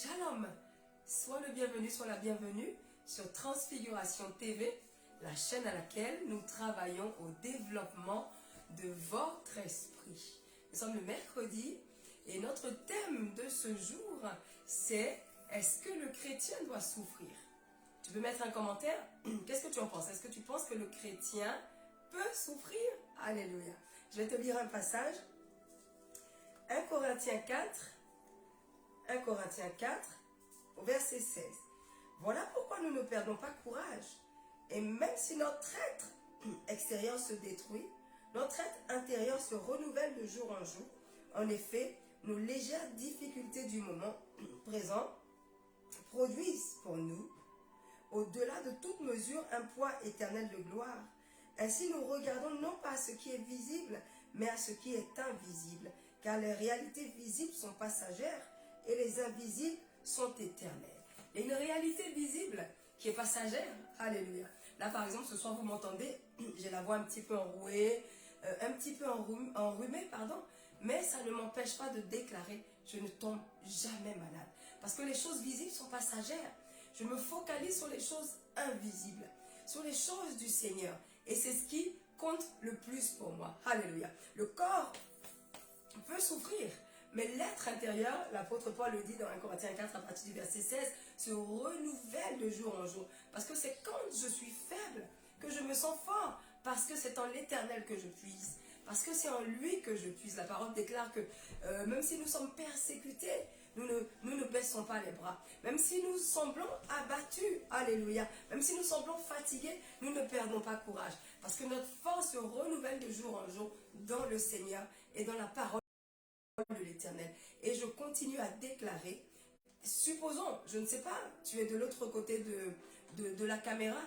Shalom, sois le bienvenu, sois la bienvenue sur Transfiguration TV, la chaîne à laquelle nous travaillons au développement de votre esprit. Nous sommes le mercredi et notre thème de ce jour, c'est « Est-ce que le chrétien doit souffrir ?» Tu peux mettre un commentaire. Qu'est-ce que tu en penses? Est-ce que tu penses que le chrétien peut souffrir? Alléluia. Je vais te lire un passage. 1 Corinthiens 4, au verset 16. Voilà pourquoi nous ne perdons pas courage. Et même si notre être extérieur se détruit, notre être intérieur se renouvelle de jour en jour. En effet, nos légères difficultés du moment présent produisent pour nous, au-delà de toute mesure, un poids éternel de gloire. Ainsi, nous regardons non pas à ce qui est visible, mais à ce qui est invisible, car les réalités visibles sont passagères et les invisibles sont éternelles. Il y a une réalité visible qui est passagère. Alléluia. Là, par exemple, ce soir, vous m'entendez, j'ai la voix un petit peu enrouée, un petit peu enrhumée, mais ça ne m'empêche pas de déclarer, je ne tombe jamais malade. Parce que les choses visibles sont passagères. Je me focalise sur les choses invisibles, sur les choses du Seigneur. Et c'est ce qui compte le plus pour moi. Alléluia. Le corps peut souffrir, mais l'être intérieur, l'apôtre Paul le dit dans 1 Corinthiens 4 à partir du verset 16, se renouvelle de jour en jour. Parce que c'est quand je suis faible que je me sens fort. Parce que c'est en l'Éternel que je puise. Parce que c'est en lui que je puise. La parole déclare que même si nous sommes persécutés, nous ne baissons pas les bras. Même si nous semblons abattus, alléluia, même si nous semblons fatigués, nous ne perdons pas courage. Parce que notre force se renouvelle de jour en jour dans le Seigneur et dans la parole de l'Éternel. Et je continue à déclarer, supposons, je ne sais pas, tu es de l'autre côté de la caméra,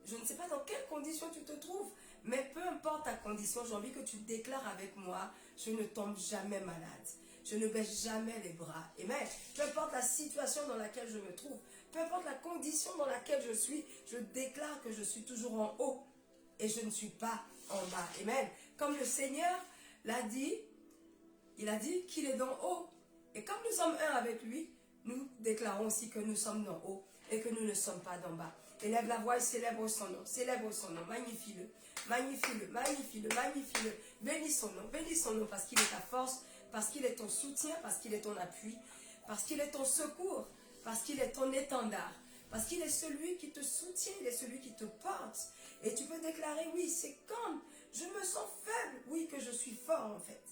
je ne sais pas dans quelles conditions tu te trouves, mais peu importe ta condition, j'ai envie que tu déclares avec moi, je ne tombe jamais malade. Je ne baisse jamais les bras. Amen. Peu importe la situation dans laquelle je me trouve, peu importe la condition dans laquelle je suis, je déclare que je suis toujours en haut et je ne suis pas en bas. Amen. Comme le Seigneur l'a dit, il a dit qu'il est d'en haut. Et comme nous sommes un avec lui, nous déclarons aussi que nous sommes d'en haut et que nous ne sommes pas d'en bas. Élève la voix et célèbre son nom, magnifie-le, magnifie-le, magnifie-le, magnifie-le, bénis son nom parce qu'il est ta force, parce qu'il est ton soutien, parce qu'il est ton appui, parce qu'il est ton secours, parce qu'il est ton étendard, parce qu'il est celui qui te soutient, il est celui qui te porte. Et tu peux déclarer, oui, c'est quand je me sens faible, oui, que je suis fort en fait.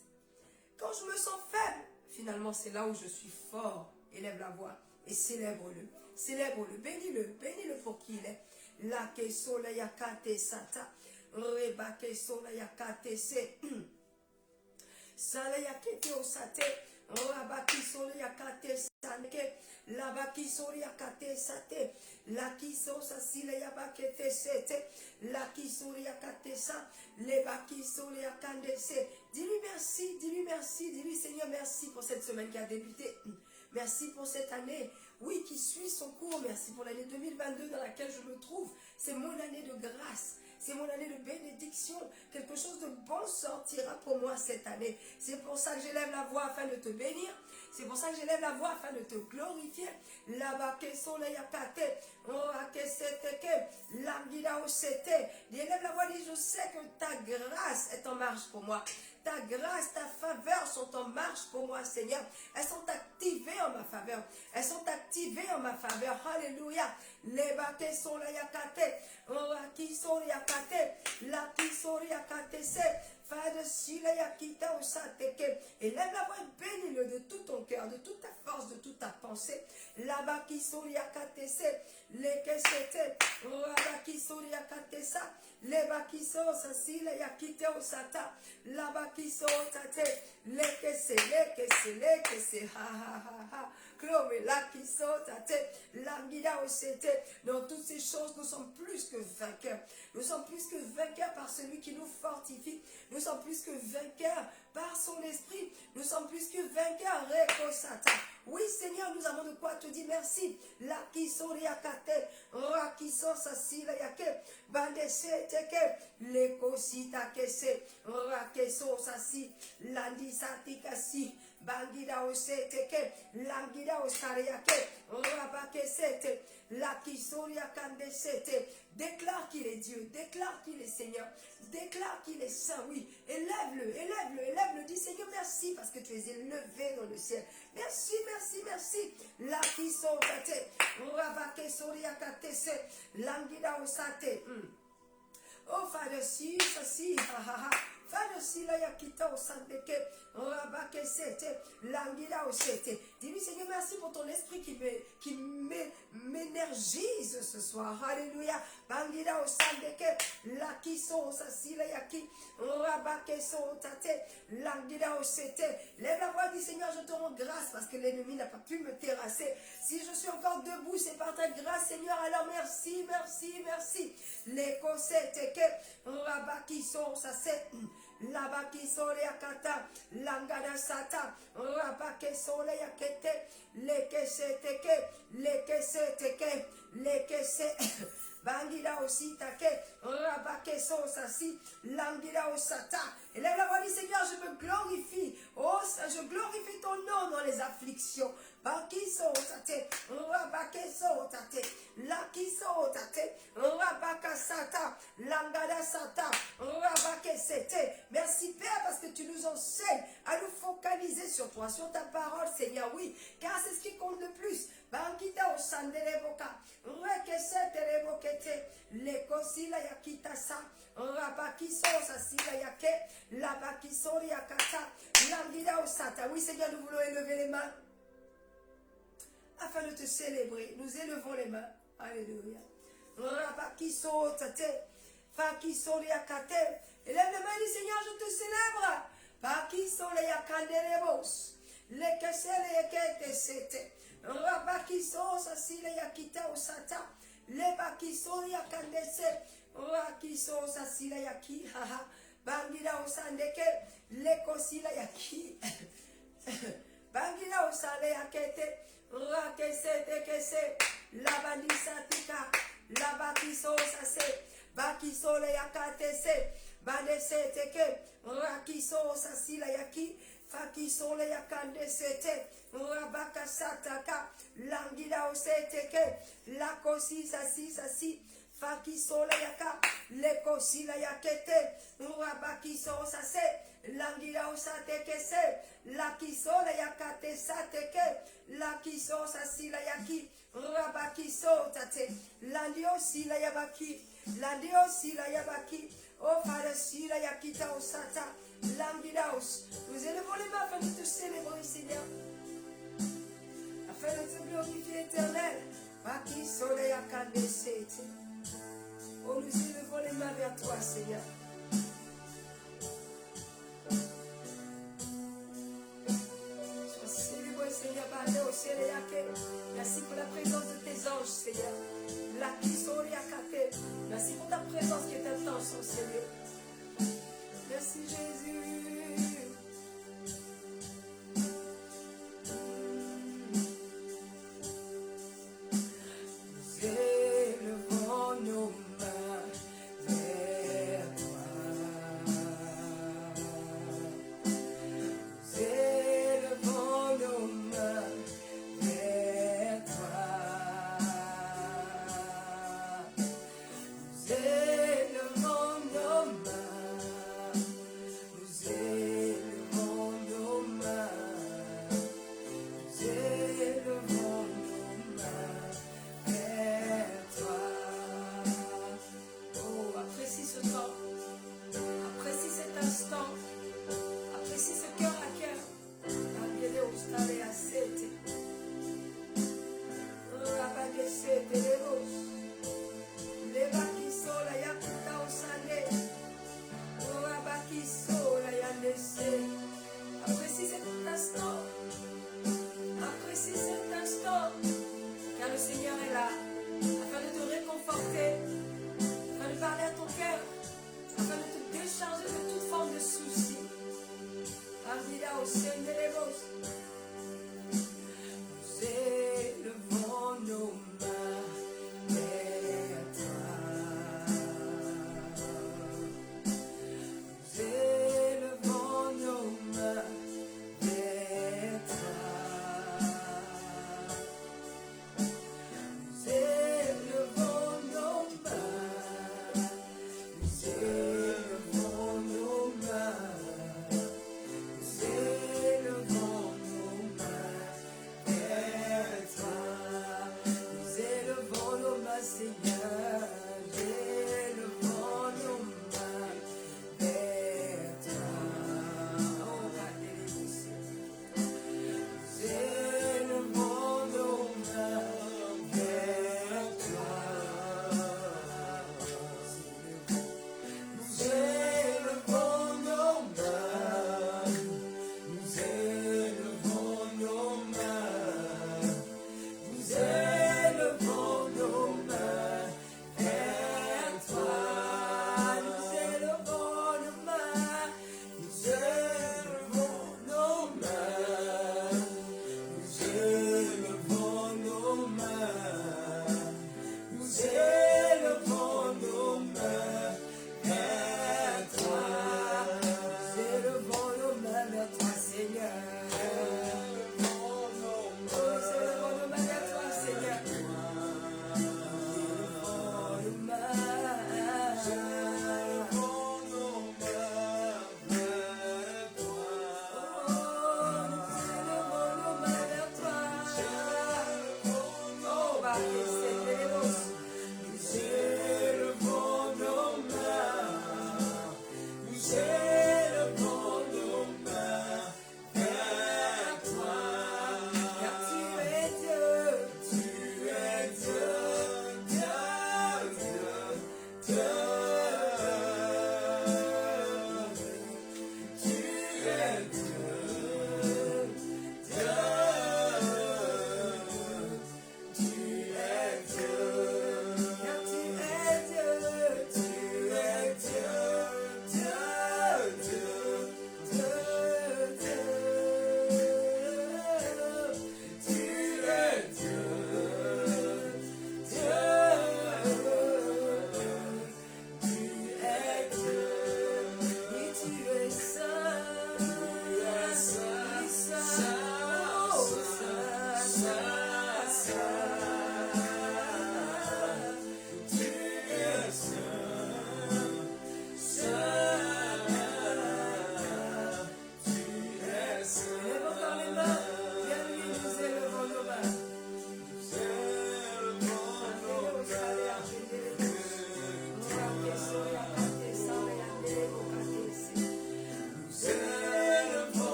Quand je me sens faible, finalement c'est là où je suis fort. Élève la voix et célèbre-le, célèbre-le, bénis-le pour qui il est. La ke sola yakate sata, reba ke sola yakate se. Salayakete osate, rabaki solayakate saneke, labaki solayakate sate, laki sosa silayabakete sete, laki solayakate sa, lebaki solayakande se. Dis-lui merci, dis-lui Seigneur merci pour cette semaine qui a débuté. Merci pour cette année, oui, qui suit son cours. Merci pour l'année 2022 dans laquelle je me trouve. C'est mon année de grâce. C'est mon année de bénédiction. Quelque chose de bon sortira pour moi cette année. C'est pour ça que j'élève la voix afin de te bénir. C'est pour ça que j'élève la voix afin de te glorifier. Là-bas, que soleil a pâté. Élève la voix, dis, je sais que ta grâce est en marche pour moi. Ta grâce, ta faveur sont en marche pour moi, Seigneur. Elles sont activées en ma faveur. Elles sont activées en ma faveur. Alléluia. Les baquets sont là, yakate. Qui sont là, yakate. La qui sont là, yakate. Fade sila yakita osateke. Et lève la voix et bénis-le de tout ton cœur, de toute ta force, de toute ta pensée. Là-bas qui sont yakate. Les que c'était. Là-bas qui sont yakate ça. Les bakis sont sila yakite osata. Là-bas qui sont tate. Les que c'est, ha ha ha ha. Glory, la qui sont tate. La guida osete. Dans toutes ces choses, nous sommes plus que vainqueurs. Nous sommes plus que vainqueurs par celui qui nous fortifie. Nous sommes plus que vainqueurs par son esprit. Nous sommes plus que vainqueurs. Oui, Seigneur, nous avons de quoi te dire merci. La qui sont riakate. Ra qui sont sasi la yake. Bandese teke. Leko sita kese. Ra keso sasi. Landi sati kasi. Bangida Oseteke, Langida Osariake, Rabake Sete, Lakisoria Kandesete. Déclare qu'il est Dieu, déclare qu'il est Seigneur, déclare qu'il est Saint, oui. Élève-le, élève-le, élève-le. Dis Seigneur, merci parce que tu es élevé dans le ciel. Merci, merci, merci. Lakisotate, Rabake Soria Katese, Langida Osate. Oh, Father, si, ha, ha, ha. Father, si, la yakita au sandeke, rabake sete, langida au sete. Dis-lui, Seigneur, merci pour ton esprit qui m'énergise ce soir. Alléluia. Bangida au sandeke, lakiso, sasi, la yaki, rabake so, tate, langida au sete. Lève la voix, dis Seigneur, je te rends grâce parce que l'ennemi n'a pas pu me terrasser. Si je suis encore debout, c'est par ta grâce, Seigneur. Alors merci, merci, merci. L'écho, c'était que rabaki so, ça c'est. Labaki sole yakata, langada sata, rabake sole yakete, leke se Bangida aussi take, rabake so sasi, langida osata. Et là, la voix du Seigneur, je me glorifie. Oh, je glorifie ton nom dans les afflictions. Baki so tate, rabake so tate, laki so tate, rabaka sata, langada sata, rabake sete. Merci Père parce que tu nous enseignes à nous focaliser sur toi, sur ta parole, Seigneur, oui, car c'est ce qui compte le plus. Bankita o sandere boka, rekese tere bokete, lekosi la yakita sa, rabaki so sasila yake, labaki so yakata, langida o sata. Oui Seigneur, nous voulons élever les mains afin de te célébrer. Nous élevons les mains. Alléluia. Rabaki so tate, faki so yakate. Élève les mains du Seigneur, je te célèbre. Baki so yakanderebos, lekese le yakete sete. Rabakiso sasile yakita osata, lebakiso yakandese, rakiso sasile yaki, haha, bangida osandeke, lekosila yaki, bangida osale yakete, rakese tekese, labandisa tika, labakiso sase, bakiso le yakatese, bandese teke, rakiso sasile yaki, fakiso le yakande sete, rabaka sataka, langida oseteke, la kosi sasi, fakiso le yaka, le kosi la yakete, rabakiso sase, langida osateke se, la kiso le yakate sateke, la kiso sasi la yaki, rabakiso tate, landio si la yabaki, landio si la yabaki, oh Father si la yakita osata, langidaos. Nous élevons les mains afin de te célébrer, Seigneur. Afin de te glorifier, éternel. Oh, nous élevons les mains vers toi, Seigneur. Sois célébré, Seigneur, par Dieu, ciel et à terre. Merci pour la présence de tes anges, Seigneur. Merci pour ta présence qui est intense, oh Seigneur. Merci Jésus. Nous élevons nos mains vers toi. Nous élevons nos mains vers toi. Nous élevons nos mains. Nous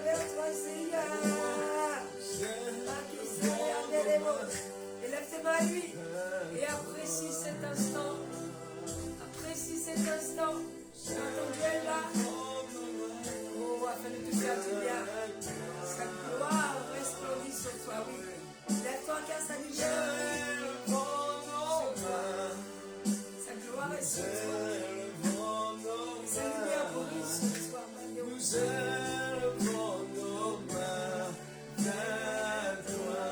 vers toi, Seigneur. Élève tes mains à lui et apprécie cet instant. Apprécie cet instant. Quand ton Dieu est là. Oh, afin de te faire du bien. Sa gloire resplendit sur toi, oui. Lève-toi car sa lumière brille. Sa gloire est sur toi. Et sa lumière brille sur toi. Nous élevons nos mains vers toi.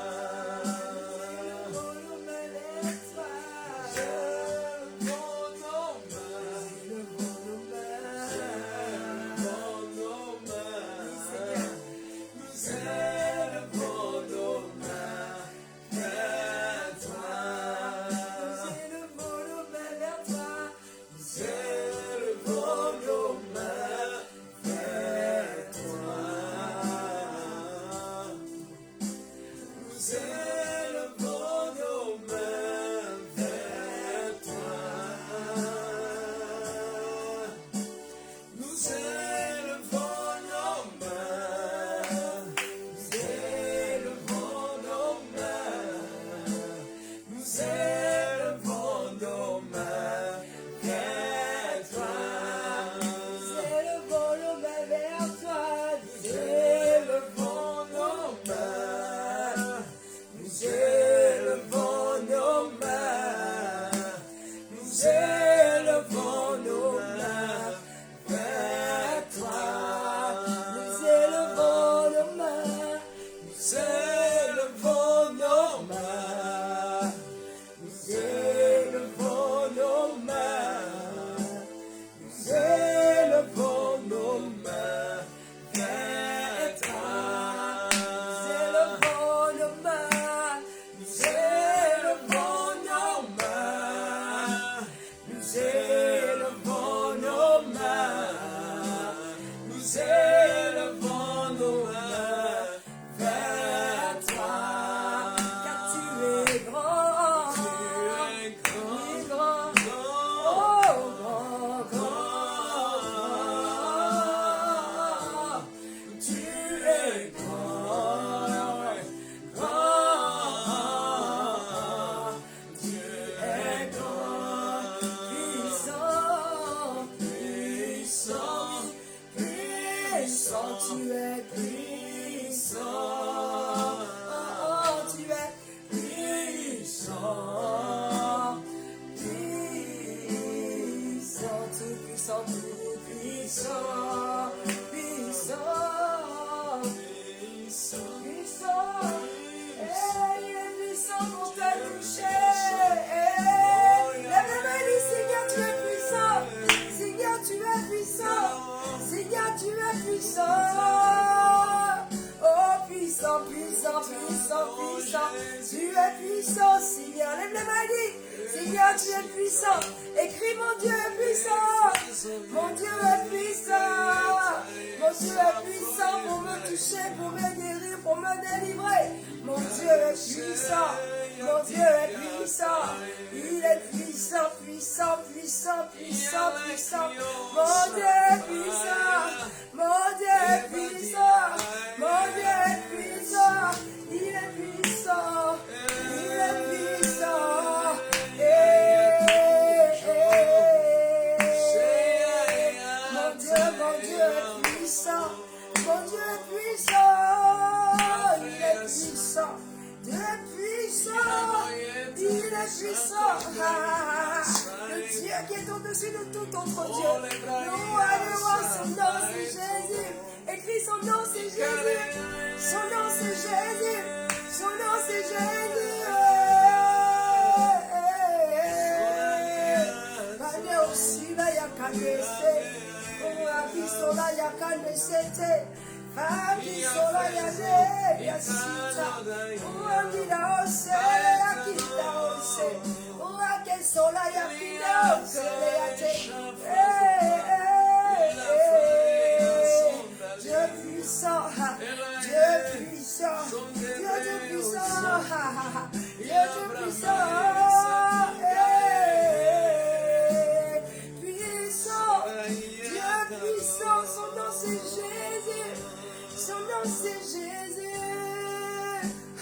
c'est Jésus.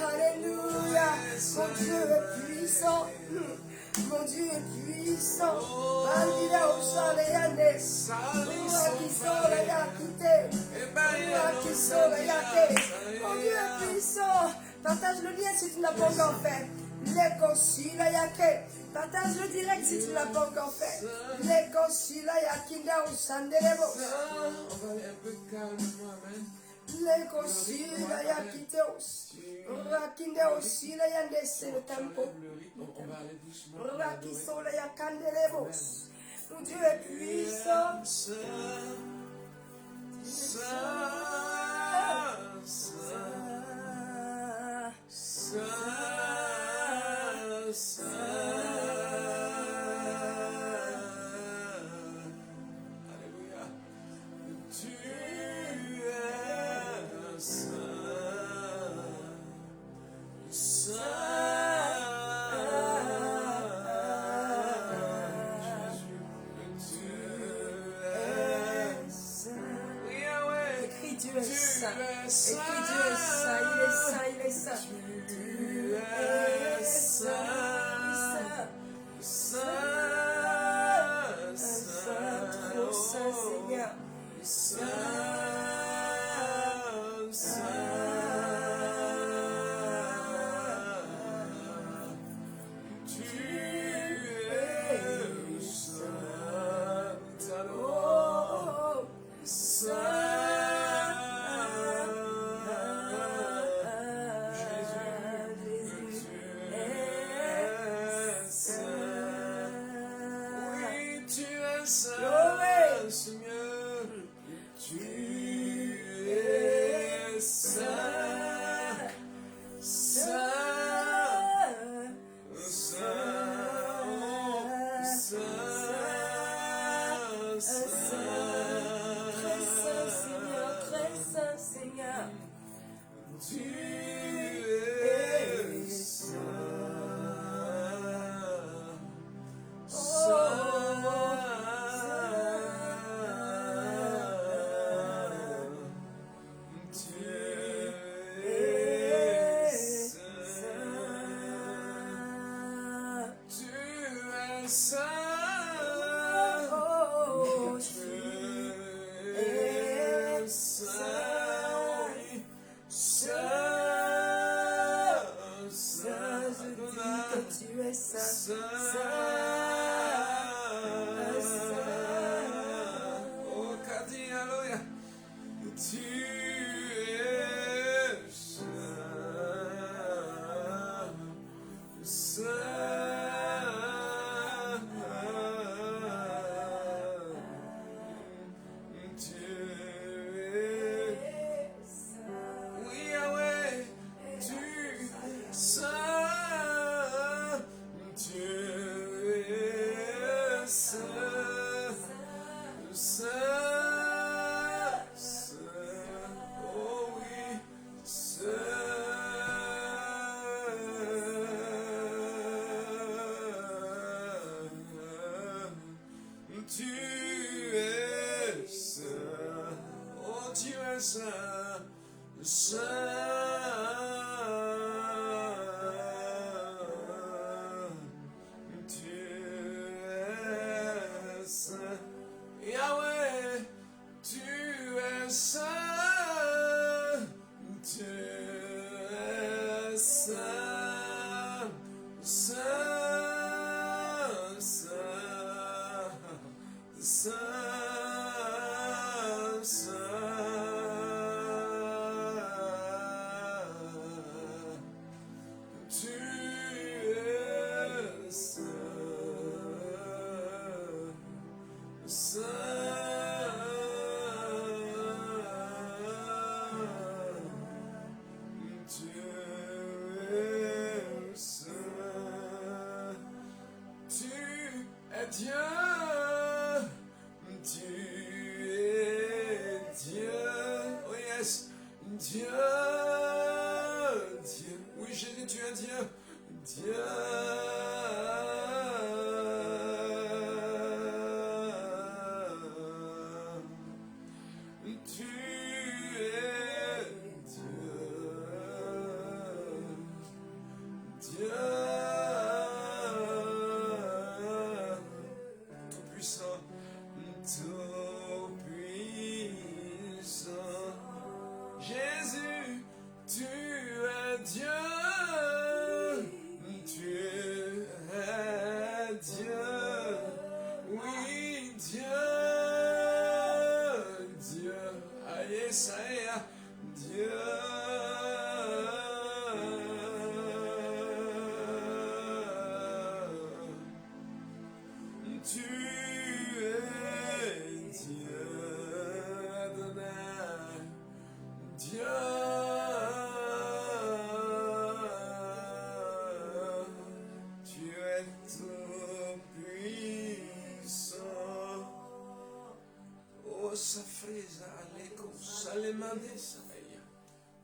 Alléluia. Mon Dieu est puissant. Mon Dieu est puissant. Bandira osale yande. Ura kisole yakite. Ura kisole yake. Mon Dieu est puissant. Partage le lien si tu n'as pas encore fait. Lekosila yake. Partage le direct si tu ne l'as pas encore fait. Lekosila yakinda usandelebo. Lekosila yakiteos. Rakinde osila yande, c'est le tempo. Rakisola yakandelebos. Mon Dieu est puissant. Alléluia. Tu es Écris Dieu est saint. Écris Dieu est saint. Il est saint, il est saint. Tu es saint. Saint, saint, trop saint Seigneur. Tu es tout puissant. Oh, sa frisa, l'eco, sa le mande sa meia.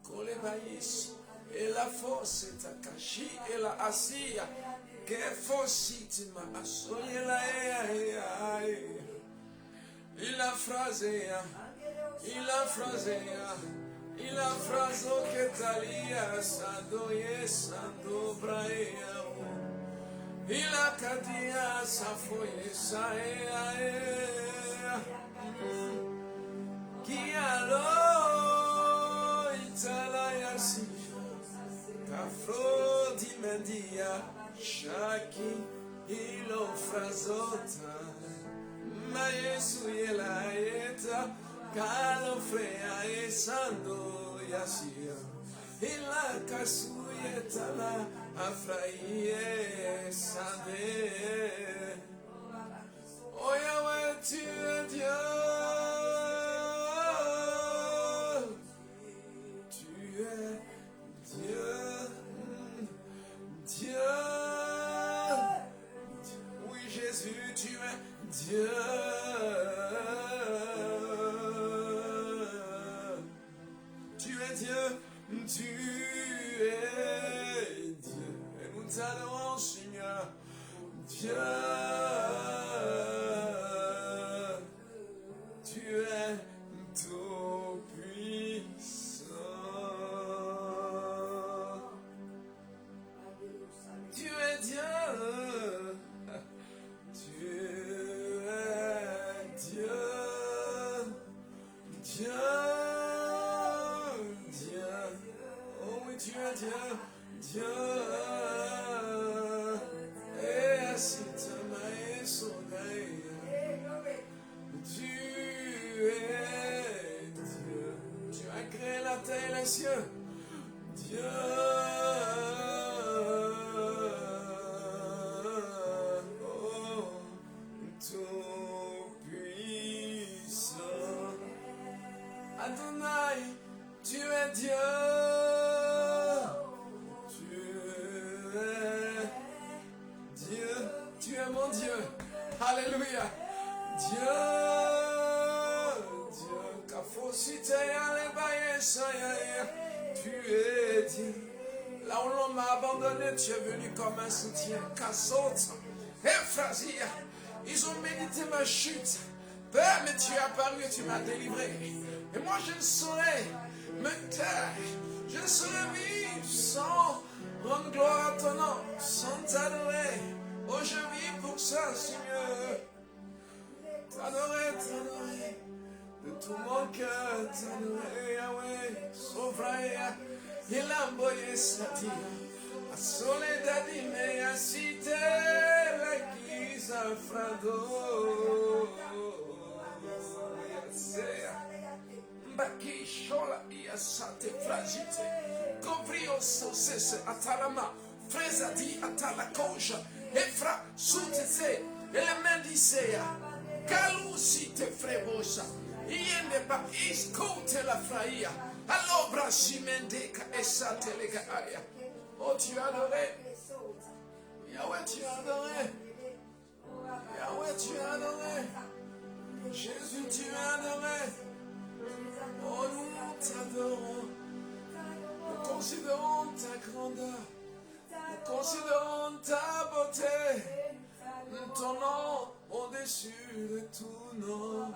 Con le baïs, e la force ta cachi, e la asia. Che fossi ma assoglie la il a frasea, il a frasea, il a fraso che talia, sando e sando braea, il a cadia, sa foie sa chi allo itala si, cafro di mendia. Shaki ilo frazota ma Yesu yela eta kalo frea esando yasia ila kasuyeta la afraie sande oya wa tu es Dieu tu es Dieu Dieu Jésus, tu es Dieu. Tu es Dieu, tu es Dieu. Et nous t'adorons, Seigneur. Dieu, tu es tout puissant. Tu es Dieu. Dieu, et assis ma soleil, tu es Dieu, tu as créé la terre et les cieux, Dieu, oh, tout puissant, Adonai, tu es Dieu. Mon Dieu, alléluia, Dieu, Dieu, tu es Dieu. Là où l'on m'a abandonné, tu es venu comme un soutien. Cassota, Ephrasia, ils ont médité ma chute. Père, mais tu es apparu et tu m'as délivré. Et moi je ne saurais me taire, je ne saurais vivre sans rendre gloire à ton nom, sans t'adorer. Oh, je vis pour ça, Seigneur. T'adorer, de tout mon cœur, t'adorer, Yahweh. Sovraya, il a envoyé sa tia. A soledad y me asiste la guisa frado. Mbaki shola y asate fragite. Covrio sose atarama. Fresa di atala koja. Efra sutese elemendisea kalusi te frebosa iende ba iskote la fraia allobra simendeka esate lega aya. Oh, tu es adoré, Yahweh, tu es adoré, Yahweh, tu es adoré, Jésus, tu es adoré. Oh, nous t'adorons, nous considérons ta grandeur. Nous considérons ta beauté, ton nom au-dessus de tout nom.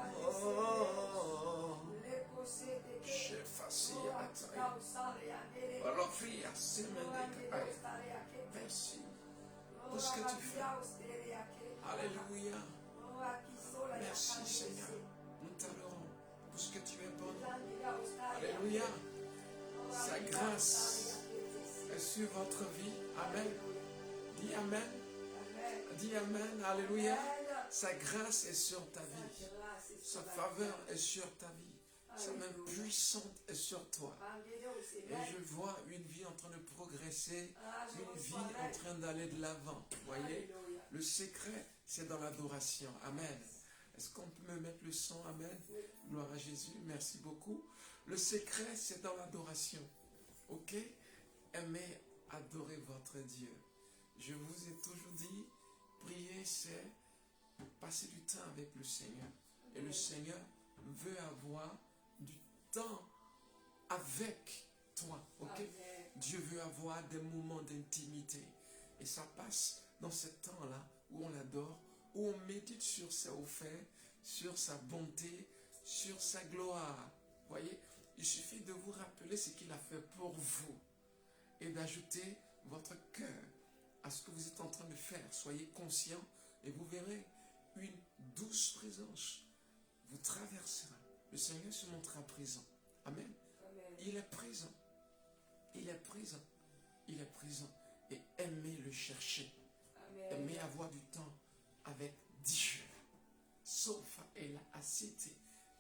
J'ai facile à tailler. Olofia, merci pour ce que tu fais. Alléluia. Merci Seigneur. Nous t'adorons pour ce que tu es bon. Alléluia. Sa grâce est sur votre vie. Amen. Dis Amen. Dis Amen. Alléluia. Sa grâce est sur ta vie. Sa faveur est sur ta vie. Sa main puissante est sur toi. Et je vois une vie en train de progresser. Une vie en train d'aller de l'avant. Voyez, le secret, c'est dans l'adoration. Amen. Est-ce qu'on peut me mettre le son? Amen. Gloire à Jésus. Merci beaucoup. Le secret, c'est dans l'adoration. Ok? Aimez adorer votre Dieu. Je vous ai toujours dit, prier, c'est passer du temps avec le Seigneur. Et le Seigneur veut avoir du temps avec toi. Ok? Amen. Dieu veut avoir des moments d'intimité. Et ça passe dans ce temps-là où on l'adore, où on médite sur ses hauts faits, sur sa bonté, sur sa gloire. Voyez, il suffit de vous rappeler ce qu'il a fait pour vous et d'ajouter votre cœur à ce que vous êtes en train de faire. Soyez conscients et vous verrez une douce présence vous traversera. Le Seigneur se montrera présent. Amen. Amen. Il est présent. Il est présent. Il est présent. Et aimez le chercher. Amen. Aimez avoir du temps avec Dieu. Sauf et la acité.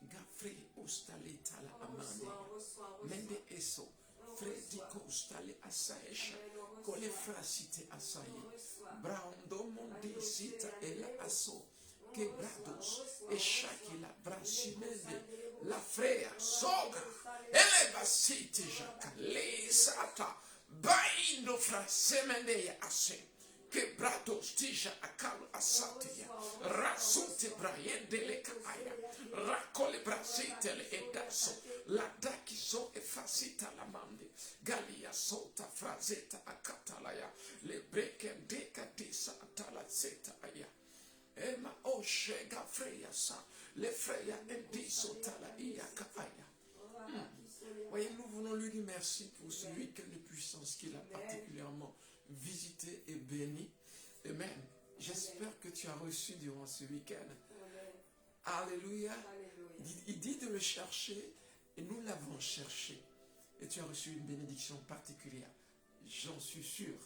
Gafre ostaleta la amande. Mende eso. Fredi costale asaesha. Kole frasite asaye. Brando mondi sita et la asso. Quebrados. Echaki la brasimende. La frère soga. Elevasite jaka. Lesata. Baindo frasemende ya ase. Quebrados tija akalo asatia. Rasute brayende le kaaya. Rakole brasite le edaso. La daki so e facita la mande. Galia sota frazeta akatalaya. Le breke deka disa atala zeta aya. Ema oshe gafreya sa. Le freya endiso tala iya kaaya. Voyez, nous voulons lui dire merci pour ce week-end de puissance qu'il a particulièrement visité et béni. Amen. J'espère que tu as reçu durant ce week-end. Alléluia. Il dit de le chercher et nous l'avons cherché. Et tu as reçu une bénédiction particulière. J'en suis sûr.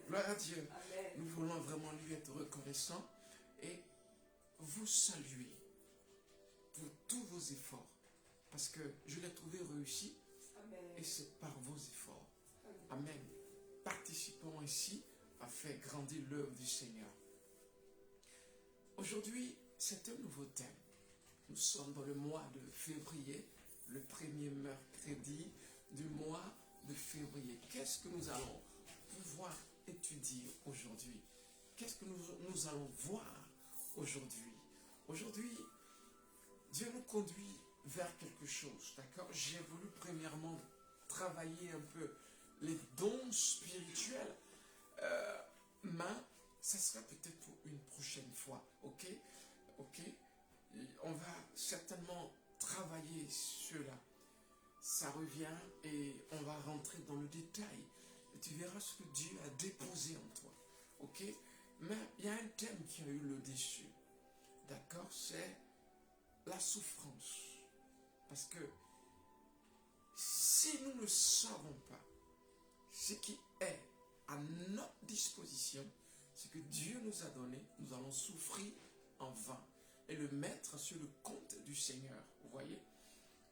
Gloire à Dieu. Amen. Nous voulons vraiment lui être reconnaissants et vous saluer pour tous vos efforts. Parce que je l'ai trouvé réussi. Amen. Et c'est par vos efforts. Amen. Participons ainsi à faire grandir l'œuvre du Seigneur. Aujourd'hui, c'est un nouveau thème. Nous sommes dans le mois de février, le premier mercredi du mois de février. Qu'est-ce que nous allons pouvoir étudier aujourd'hui? Qu'est-ce que nous allons voir aujourd'hui? Aujourd'hui, Dieu nous conduit vers quelque chose, d'accord? J'ai voulu premièrement travailler un peu les dons spirituels, mais ça sera peut-être pour une prochaine fois, ok? Ok? On va certainement travailler cela. Ça revient et on va rentrer dans le détail. Et tu verras ce que Dieu a déposé en toi, ok? Mais il y a un thème qui a eu le dessus, d'accord? C'est la souffrance. Parce que si nous ne savons pas ce qui est à notre disposition, ce que Dieu nous a donné, nous allons souffrir en vain et le mettre sur le compte du Seigneur. Vous voyez,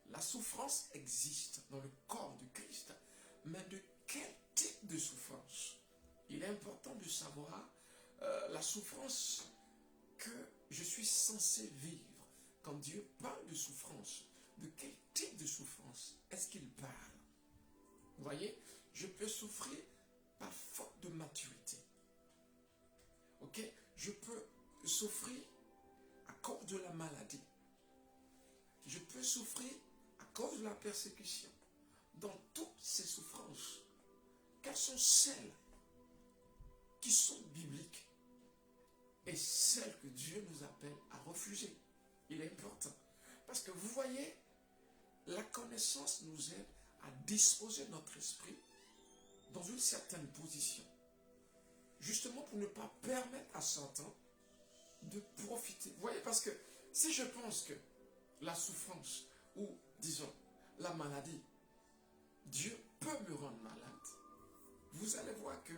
la souffrance existe dans le corps du Christ, mais de quel type de souffrance? Il est important de savoir la souffrance que je suis censé vivre. Quand Dieu parle de souffrance, de quel type de souffrance est-ce qu'il parle? Vous voyez, je peux souffrir par faute de maturité. Ok? Je peux souffrir à cause de la maladie. Je peux souffrir à cause de la persécution. Dans toutes ces souffrances, quelles sont celles qui sont bibliques et celles que Dieu nous appelle à refuser? Il est important. Parce que vous voyez, la connaissance nous aide à disposer notre esprit dans une certaine position. Justement pour ne pas permettre à Satan de profiter. Vous voyez, parce que si je pense que la souffrance ou, disons, la maladie, Dieu peut me rendre malade, vous allez voir que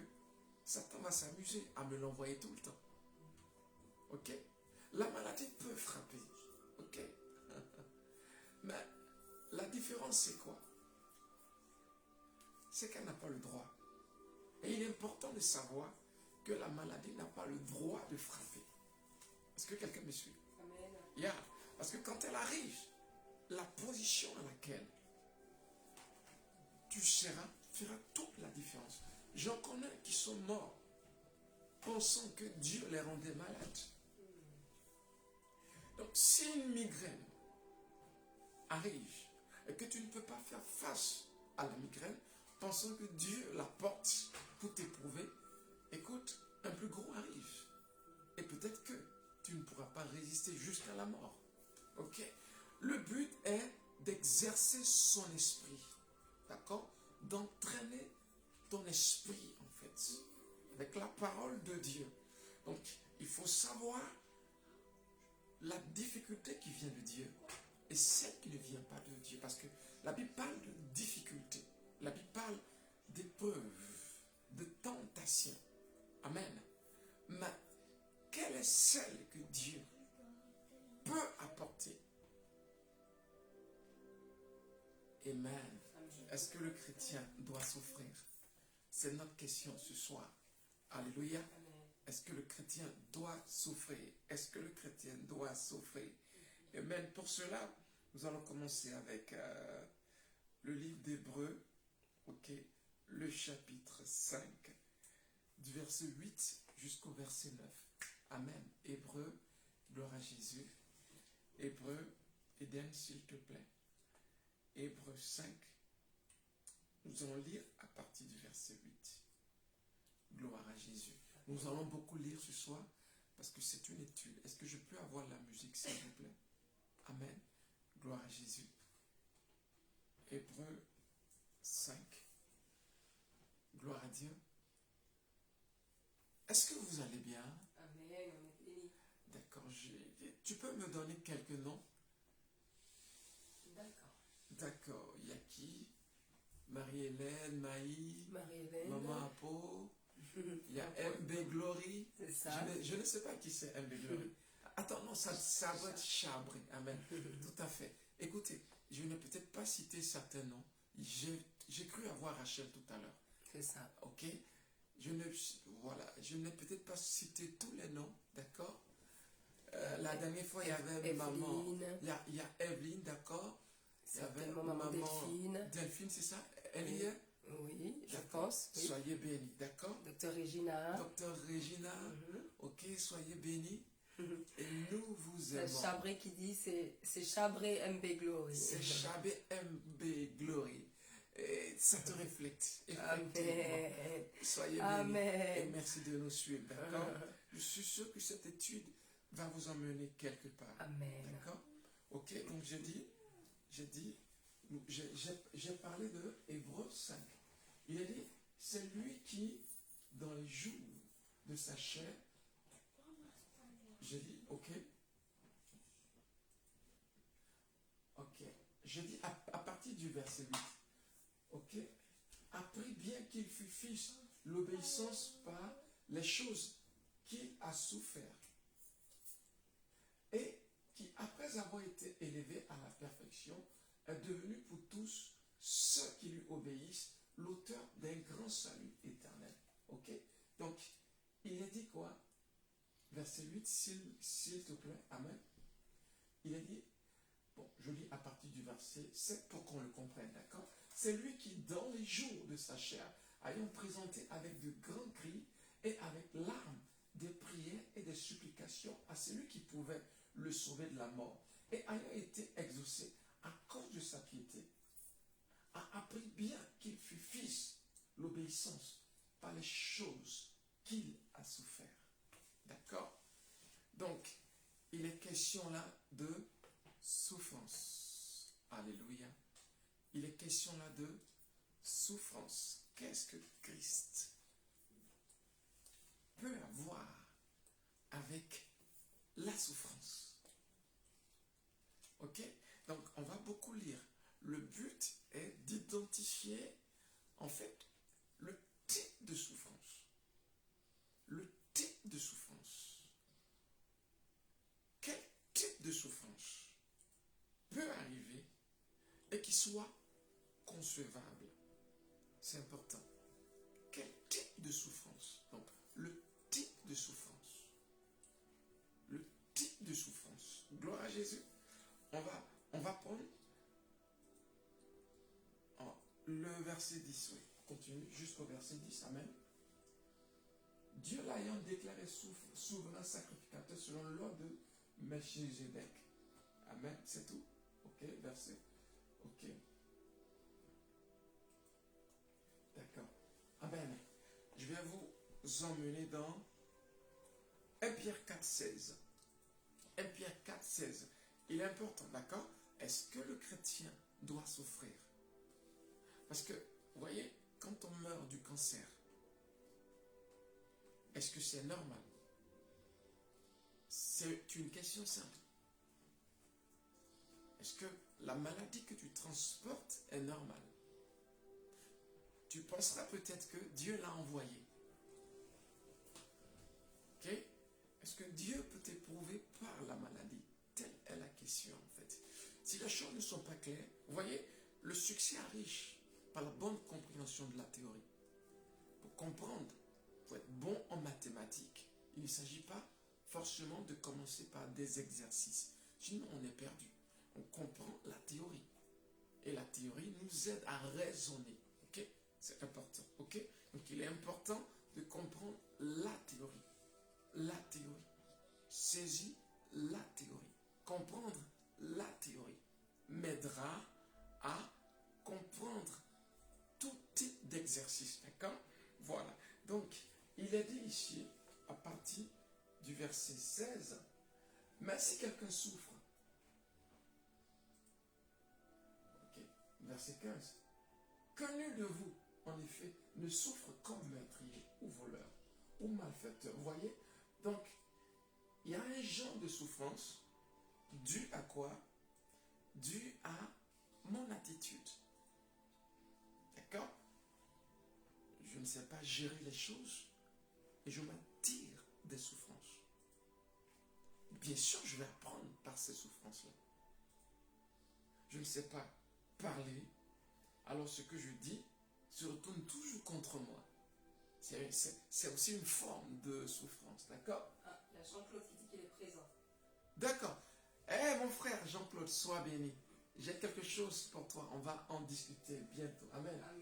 Satan va s'amuser à me l'envoyer tout le temps. Ok? La maladie peut frapper. Ok? Mais la différence, c'est quoi? C'est qu'elle n'a pas le droit. Et il est important de savoir que la maladie n'a pas le droit de frapper. Est-ce que quelqu'un me suit? Amen. Yeah. Parce que quand elle arrive, la position à laquelle tu seras fera toute la différence. J'en connais qui sont morts pensant que Dieu les rendait malades. Donc si une migraine arrive et que tu ne peux pas faire face à la migraine, pensant que Dieu la porte pour t'éprouver, écoute, un plus gros arrive. Et peut-être que tu ne pourras pas résister jusqu'à la mort. Ok? Le but est d'exercer son esprit. D'accord? D'entraîner ton esprit, en fait, avec la parole de Dieu. Donc, il faut savoir la difficulté qui vient de Dieu et celle qui ne vient pas de Dieu. Parce que la Bible parle de difficulté. La Bible parle d'épreuves, de tentation. Amen. Mais quelle est celle que Dieu peut apporter? Amen. Est-ce que le chrétien doit souffrir? C'est notre question ce soir. Alléluia. Est-ce que le chrétien doit souffrir? Est-ce que le chrétien doit souffrir? Amen. Pour cela, nous allons commencer avec le livre d'Hébreux, ok, le chapitre 5, du verset 8 jusqu'au verset 9. Amen. Hébreux, gloire à Jésus. Hébreux, Eden, s'il te plaît. Hébreux 5, nous allons lire à partir du verset 8. Gloire à Jésus. Nous allons beaucoup lire ce soir parce que c'est une étude. Est-ce que je peux avoir la musique, s'il vous plaît? Amen. Gloire à Jésus. Hébreux 5. Gloire à Dieu. Est-ce que vous allez bien? Amen. On est béni. D'accord. Tu peux me donner quelques noms? D'accord. D'accord. Il y a qui? Marie-Hélène, Maï, Marie-Hélène. Maman Apo. Il y a MB Glory. C'est ça. Je ne sais pas qui c'est MB Glory. Attends, non, ça doit être Chabré. Amen. Tout à fait. Écoutez, je n'ai peut-être pas cité certains noms. J'ai cru avoir Rachel tout à l'heure. C'est ça. Ok? Je n'ai peut-être pas cité tous les noms, d'accord? La dernière fois, il y avait maman. Il y a Evelyne, d'accord? Il y avait maman Delphine. Delphine, c'est ça? Elle y est? Oui, je pense. Oui. Soyez bénis, d'accord? Docteur Regina. Docteur Regina, ok, soyez bénis. Et nous vous aimons. C'est Chabré qui dit, c'est Chabré MB Glory. C'est Chabré MB Glory. Et ça te reflète. Amen. Soyez bénis. Et merci de nous suivre, d'accord? Je suis sûr que cette étude va vous emmener quelque part. Amen. D'accord? Ok, donc j'ai parlé de Hébreux 5. Il a dit, c'est lui qui, dans les jours de sa chair, j'ai dit, ok. Je dis à partir du verset 8. Ok. Après bien qu'il fut fils, l'obéissance par les choses qu'il a souffert. Et qui, après avoir été élevé à la perfection, est devenu pour tous ceux qui lui obéissent l'auteur d'un grand salut éternel. Ok? Donc, il a dit quoi? Verset 8, s'il te plaît. Amen. Il a dit, bon, je lis à partir du verset 7 pour qu'on le comprenne, d'accord? C'est lui qui, dans les jours de sa chair, ayant présenté avec de grands cris et avec larmes des prières et des supplications à celui qui pouvait le sauver de la mort, et ayant été exaucé à cause de sa piété, a appris bien qu'il fut fils, l'obéissance par les choses qu'il a souffert. D'accord? Donc, il est question là de souffrance. Alléluia. Il est question là de souffrance. Qu'est-ce que Christ peut avoir avec la souffrance? Ok? Donc, on va beaucoup lire. Le but est d'identifier, en fait, le type de souffrance. Le type de souffrance. Quel type de souffrance peut arriver et qui soit concevable? C'est important. Quel type de souffrance? Donc, le type de souffrance. Le type de souffrance. Gloire à Jésus. On va prendre le verset 10. Oui. Continue jusqu'au verset 10. Amen. Dieu l'ayant déclaré souverain sacrificateur selon l'ordre de Melchizedek. Amen. C'est tout. Ok, verset. Ok. D'accord. Amen. Je vais vous emmener dans 1 Pierre 4,16. 1 Pierre 4,16. Il est important, d'accord? Est-ce que le chrétien doit souffrir? Parce que, vous voyez, quand on meurt du cancer, est-ce que c'est normal? C'est une question simple. Est-ce que la maladie que tu transportes est normale? Tu penseras peut-être que Dieu l'a envoyé. Ok? Est-ce que Dieu peut t'éprouver par la maladie? Telle est la question en fait. Si les choses ne sont pas claires, vous voyez, le succès arrive par la bonne compréhension de la théorie. Pour comprendre, pour être bon en mathématiques, il ne s'agit pas forcément de commencer par des exercices. Sinon, on est perdu. On comprend la théorie. Et la théorie nous aide à raisonner. Ok? C'est important. Ok? Donc, il est important de comprendre la théorie. La théorie. Saisir la théorie. Comprendre la théorie m'aidera à comprendre tout type d'exercice. D'accord? Voilà. Donc, il est dit ici, à partir du verset 16, mais si quelqu'un souffre, ok, verset 15, que nul de vous, en effet, ne souffre comme meurtrier ou voleur ou malfaiteur. Vous voyez? Donc, il y a un genre de souffrance dû à quoi? Dû à mon attitude. D'accord? Je ne sais pas gérer les choses et je m'attire des souffrances. Bien sûr, je vais apprendre par ces souffrances-là. Je ne sais pas parler, alors ce que je dis se retourne toujours contre moi. C'est aussi une forme de souffrance, d'accord? Ah, il y a Jean-Claude qui dit qu'il est présent. D'accord. Eh mon frère Jean-Claude, sois béni. J'ai quelque chose pour toi. On va en discuter bientôt. Amen. Amen.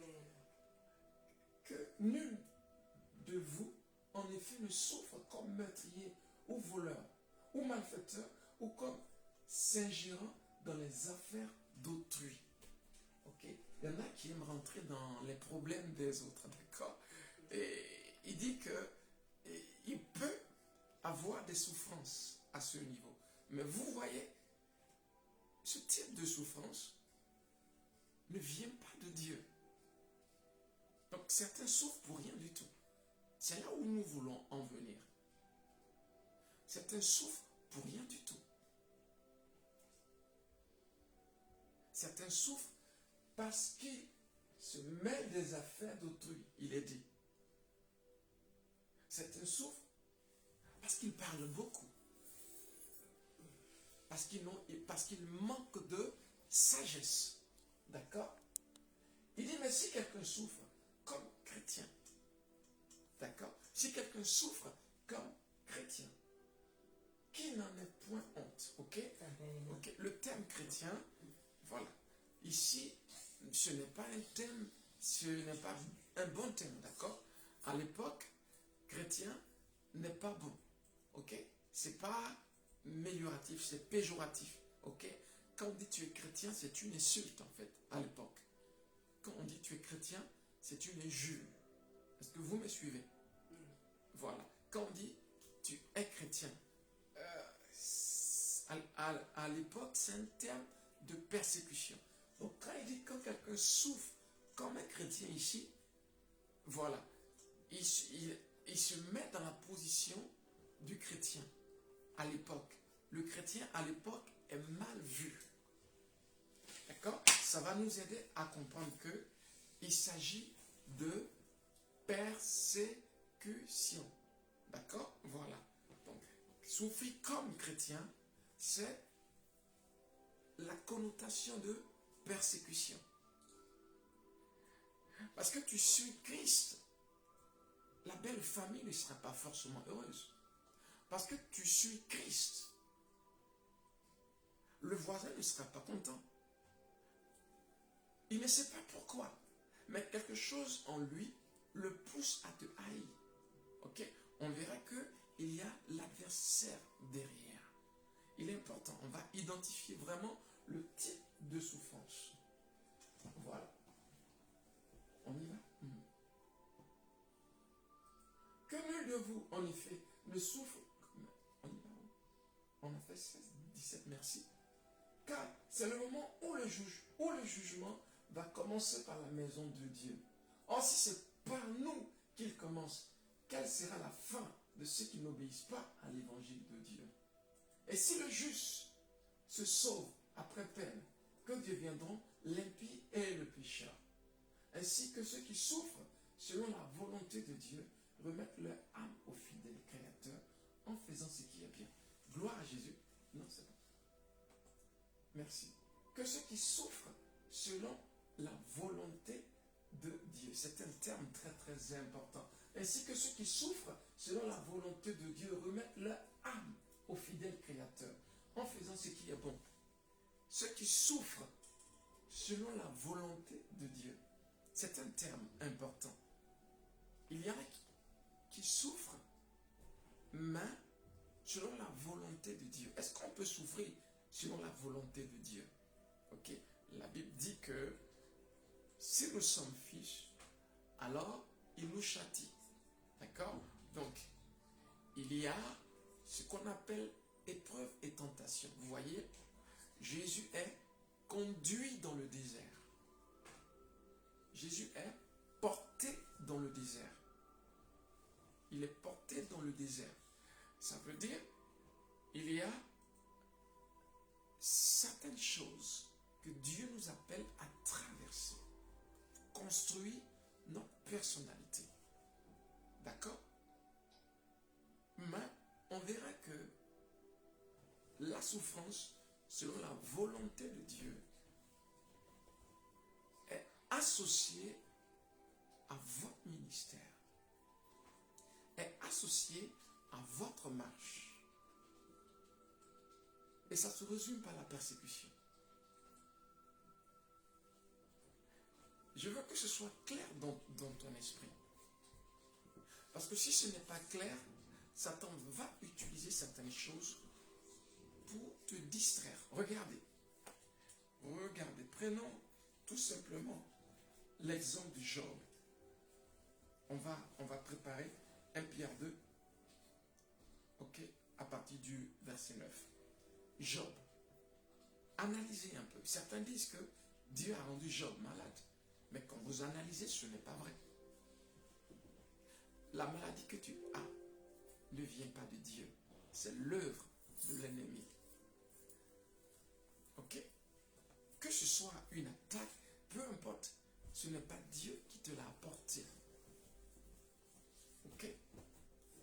Que nul de vous, en effet, ne souffre comme meurtrier ou voleur ou malfaiteur ou comme s'ingérant dans les affaires d'autrui. Ok? Il y en a qui aiment rentrer dans les problèmes des autres, d'accord? Et il dit que il peut avoir des souffrances à ce niveau. Mais vous voyez, ce type de souffrance ne vient pas de Dieu. Donc certains souffrent pour rien du tout. C'est là où nous voulons en venir. Certains souffrent pour rien du tout. Certains souffrent parce qu'ils se mêlent des affaires d'autrui, il est dit. Certains souffrent parce qu'ils parlent beaucoup. Parce qu'ils manquent de sagesse. D'accord? Il dit, mais si quelqu'un souffre comme chrétien, d'accord? Si quelqu'un souffre comme chrétien, qui n'en est point honte, ok? Ok. Le thème chrétien, voilà. Ici, ce n'est pas un thème, ce n'est pas un bon thème, d'accord? À l'époque, chrétien n'est pas bon, ok? C'est pas amélioratif, c'est péjoratif, ok? Quand on dit tu es chrétien, c'est une insulte en fait, à l'époque. Quand on dit tu es chrétien, c'est une injure. Est-ce que vous me suivez? Voilà. Quand on dit tu es chrétien, à l'époque, c'est un terme de persécution. Donc quand il dit quand quelqu'un souffre comme un chrétien ici, voilà, il se met dans la position du chrétien à l'époque. Le chrétien à l'époque est mal vu. D'accord? Ça va nous aider à comprendre que il s'agit de persécution. D'accord? Voilà. Donc, souffrir comme chrétien, c'est la connotation de persécution. Parce que tu suis Christ, la belle famille ne sera pas forcément heureuse. Parce que tu suis Christ, le voisin ne sera pas content. Il ne sait pas pourquoi, mais quelque chose en lui le pousse à te haïr. Ok? On verra qu'il y a l'adversaire derrière. Il est important, on va identifier vraiment le type de souffrance. Voilà. On y va? Que nul de vous, en effet, ne souffre. On y va? On a fait 16, 17, merci. Car c'est le moment où le jugement va commencer par la maison de Dieu. Or, si c'est par nous qu'il commence, quelle sera la fin de ceux qui n'obéissent pas à l'évangile de Dieu? Et si le juste se sauve après peine, que deviendront l'impie et le pécheur? Ainsi que ceux qui souffrent selon la volonté de Dieu remettent leur âme au fidèle Créateur en faisant ce qui est bien. Gloire à Jésus. Non, c'est bon. Merci. Que ceux qui souffrent selon la volonté de Dieu. C'est un terme très très important. Ainsi que ceux qui souffrent selon la volonté de Dieu remettent leur âme au fidèle Créateur en faisant ce qui est bon. Ceux qui souffrent selon la volonté de Dieu. C'est un terme important. Il y en a qui souffrent, mais selon la volonté de Dieu. Est-ce qu'on peut souffrir selon la volonté de Dieu? Ok. La Bible dit que si nous sommes fils, alors il nous châtie. D'accord? Donc, il y a ce qu'on appelle épreuve et tentation. Vous voyez, Jésus est conduit dans le désert. Jésus est porté dans le désert. Il est porté dans le désert. Ça veut dire, il y a certaines choses que Dieu nous appelle à traverser, construire notre personnalité. D'accord? Mais on verra que la souffrance, selon la volonté de Dieu, est associée à votre ministère, est associée à votre marche. Et ça se résume par la persécution. Je veux que ce soit clair dans ton esprit. Parce que si ce n'est pas clair, Satan va utiliser certaines choses pour te distraire. Regardez, prenons tout simplement l'exemple de Job. On va préparer 1 Pierre 2, ok, à partir du verset 9. Job, analysez un peu. Certains disent que Dieu a rendu Job malade. Mais quand vous analysez, ce n'est pas vrai. La maladie que tu as ne vient pas de Dieu. C'est l'œuvre de l'ennemi. Ok? Que ce soit une attaque, peu importe, ce n'est pas Dieu qui te l'a apporté. Ok?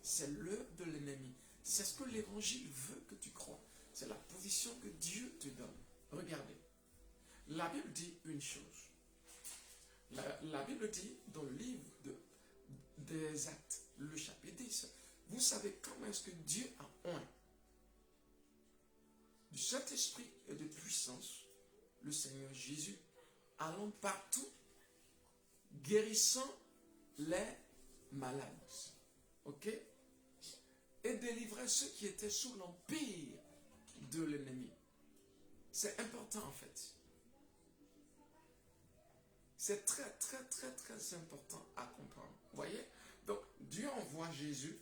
C'est l'œuvre de l'ennemi. C'est ce que l'évangile veut que tu crois. C'est la position que Dieu te donne. Regardez. La Bible dit une chose. La Bible dit dans le livre des Actes, le chapitre 10, vous savez comment est-ce que Dieu a oint du Saint-Esprit et de puissance le Seigneur Jésus, allant partout, guérissant les malades. Ok? Et délivrant ceux qui étaient sous l'empire de l'ennemi. C'est important en fait. C'est très, très, très, très important à comprendre. Vous voyez? Donc, Dieu envoie Jésus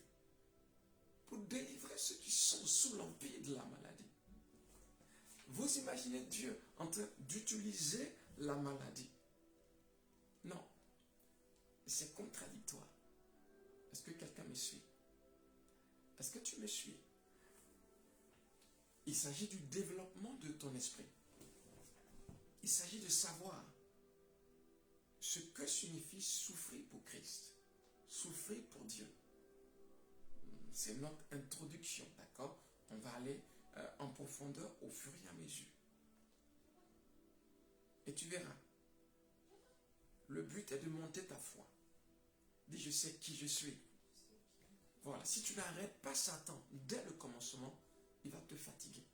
pour délivrer ceux qui sont sous l'empire de la maladie. Vous imaginez Dieu en train d'utiliser la maladie? Non. C'est contradictoire. Est-ce que quelqu'un me suit? Est-ce que tu me suis? Il s'agit du développement de ton esprit. Il s'agit de savoir ce que signifie souffrir pour Christ, souffrir pour Dieu. C'est notre introduction, d'accord? On va aller en profondeur au fur et à mesure. Et tu verras, le but est de monter ta foi. Dis, je sais qui je suis. Voilà, si tu n'arrêtes pas Satan dès le commencement, il va te fatiguer.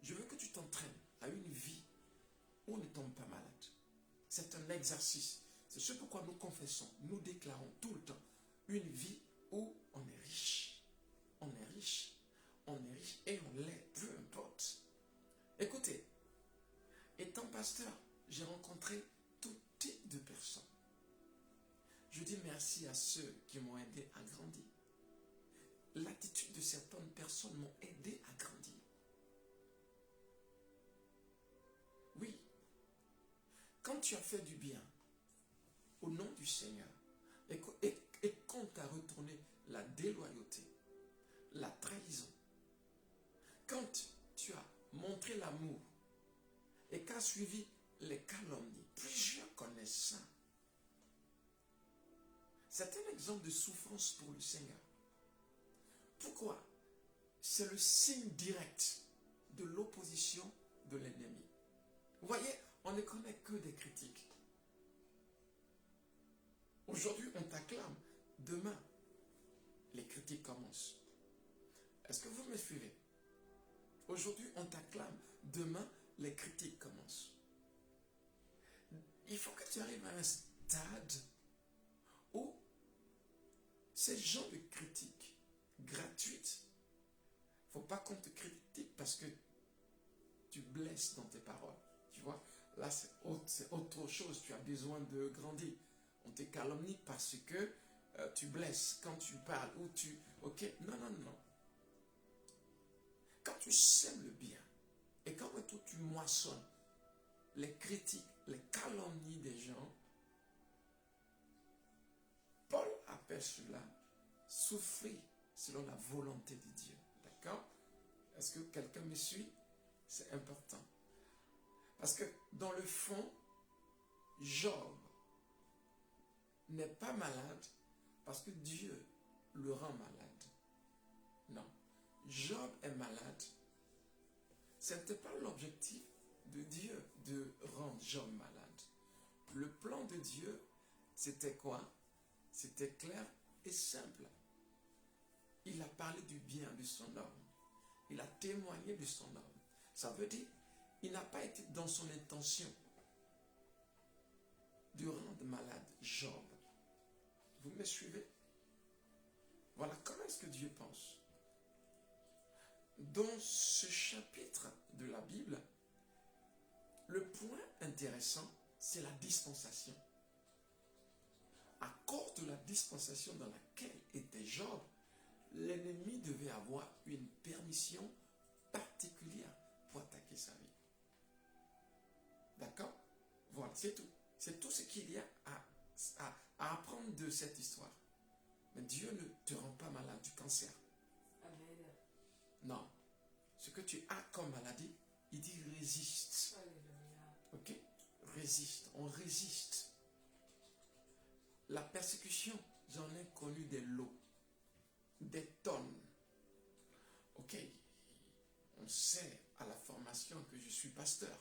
je veux que tu t'entraînes à une vie où on ne tombe pas malade. C'est un exercice. C'est ce pourquoi nous confessons, nous déclarons tout le temps une vie où on est riche. On est riche. On est riche et on l'est, peu importe. Écoutez, étant pasteur, j'ai rencontré tout type de personnes. Je dis merci à ceux qui m'ont aidé à grandir. L'attitude de certaines personnes m'ont aidé à grandir. Oui, quand tu as fait du bien au nom du Seigneur et qu'on t'a retourné la déloyauté, la trahison, quand tu as montré l'amour et qu'a suivi les calomnies, plusieurs connaissent ça. C'est un exemple de souffrance pour le Seigneur. Pourquoi? C'est le signe direct de l'opposition de l'ennemi. Vous voyez, on ne connaît que des critiques. Aujourd'hui, on t'acclame. Demain, les critiques commencent. Est-ce que vous me suivez? Aujourd'hui, on t'acclame. Demain, les critiques commencent. Il faut que tu arrives à un stade où ces gens de critiques gratuites, il ne faut pas qu'on te critique parce que tu blesses dans tes paroles. Tu vois, là c'est autre chose, tu as besoin de grandir. On te calomnie parce que tu blesses quand tu parles ou tu... Ok, non. Quand tu sèmes le bien et quand tu moissonnes les critiques, les calomnies des gens, Paul appelle cela souffrir selon la volonté de Dieu. D'accord? Est-ce que quelqu'un me suit? C'est important. Parce que dans le fond, Job n'est pas malade parce que Dieu le rend malade. Non. Job est malade. Ce n'était pas l'objectif de Dieu de rendre Job malade. Le plan de Dieu, c'était quoi? C'était clair et simple. Il a parlé du bien de son homme. Il a témoigné de son homme. Ça veut dire, il n'a pas été dans son intention de rendre malade Job. Vous me suivez? Voilà comment est-ce que Dieu pense. Dans ce chapitre de la Bible, le point intéressant, c'est la dispensation. À cause de la dispensation dans laquelle était Job, l'ennemi devait avoir une permission particulière pour attaquer sa vie. D'accord? Voilà, c'est tout. C'est tout ce qu'il y a à apprendre de cette histoire. Mais Dieu ne te rend pas malade du cancer. Amen. Non. Ce que tu as comme maladie, il dit résiste. Alléluia. Ok? Résiste. On résiste. La persécution, j'en ai connu des lots. Des tonnes. Ok? On sait à la formation que je suis pasteur.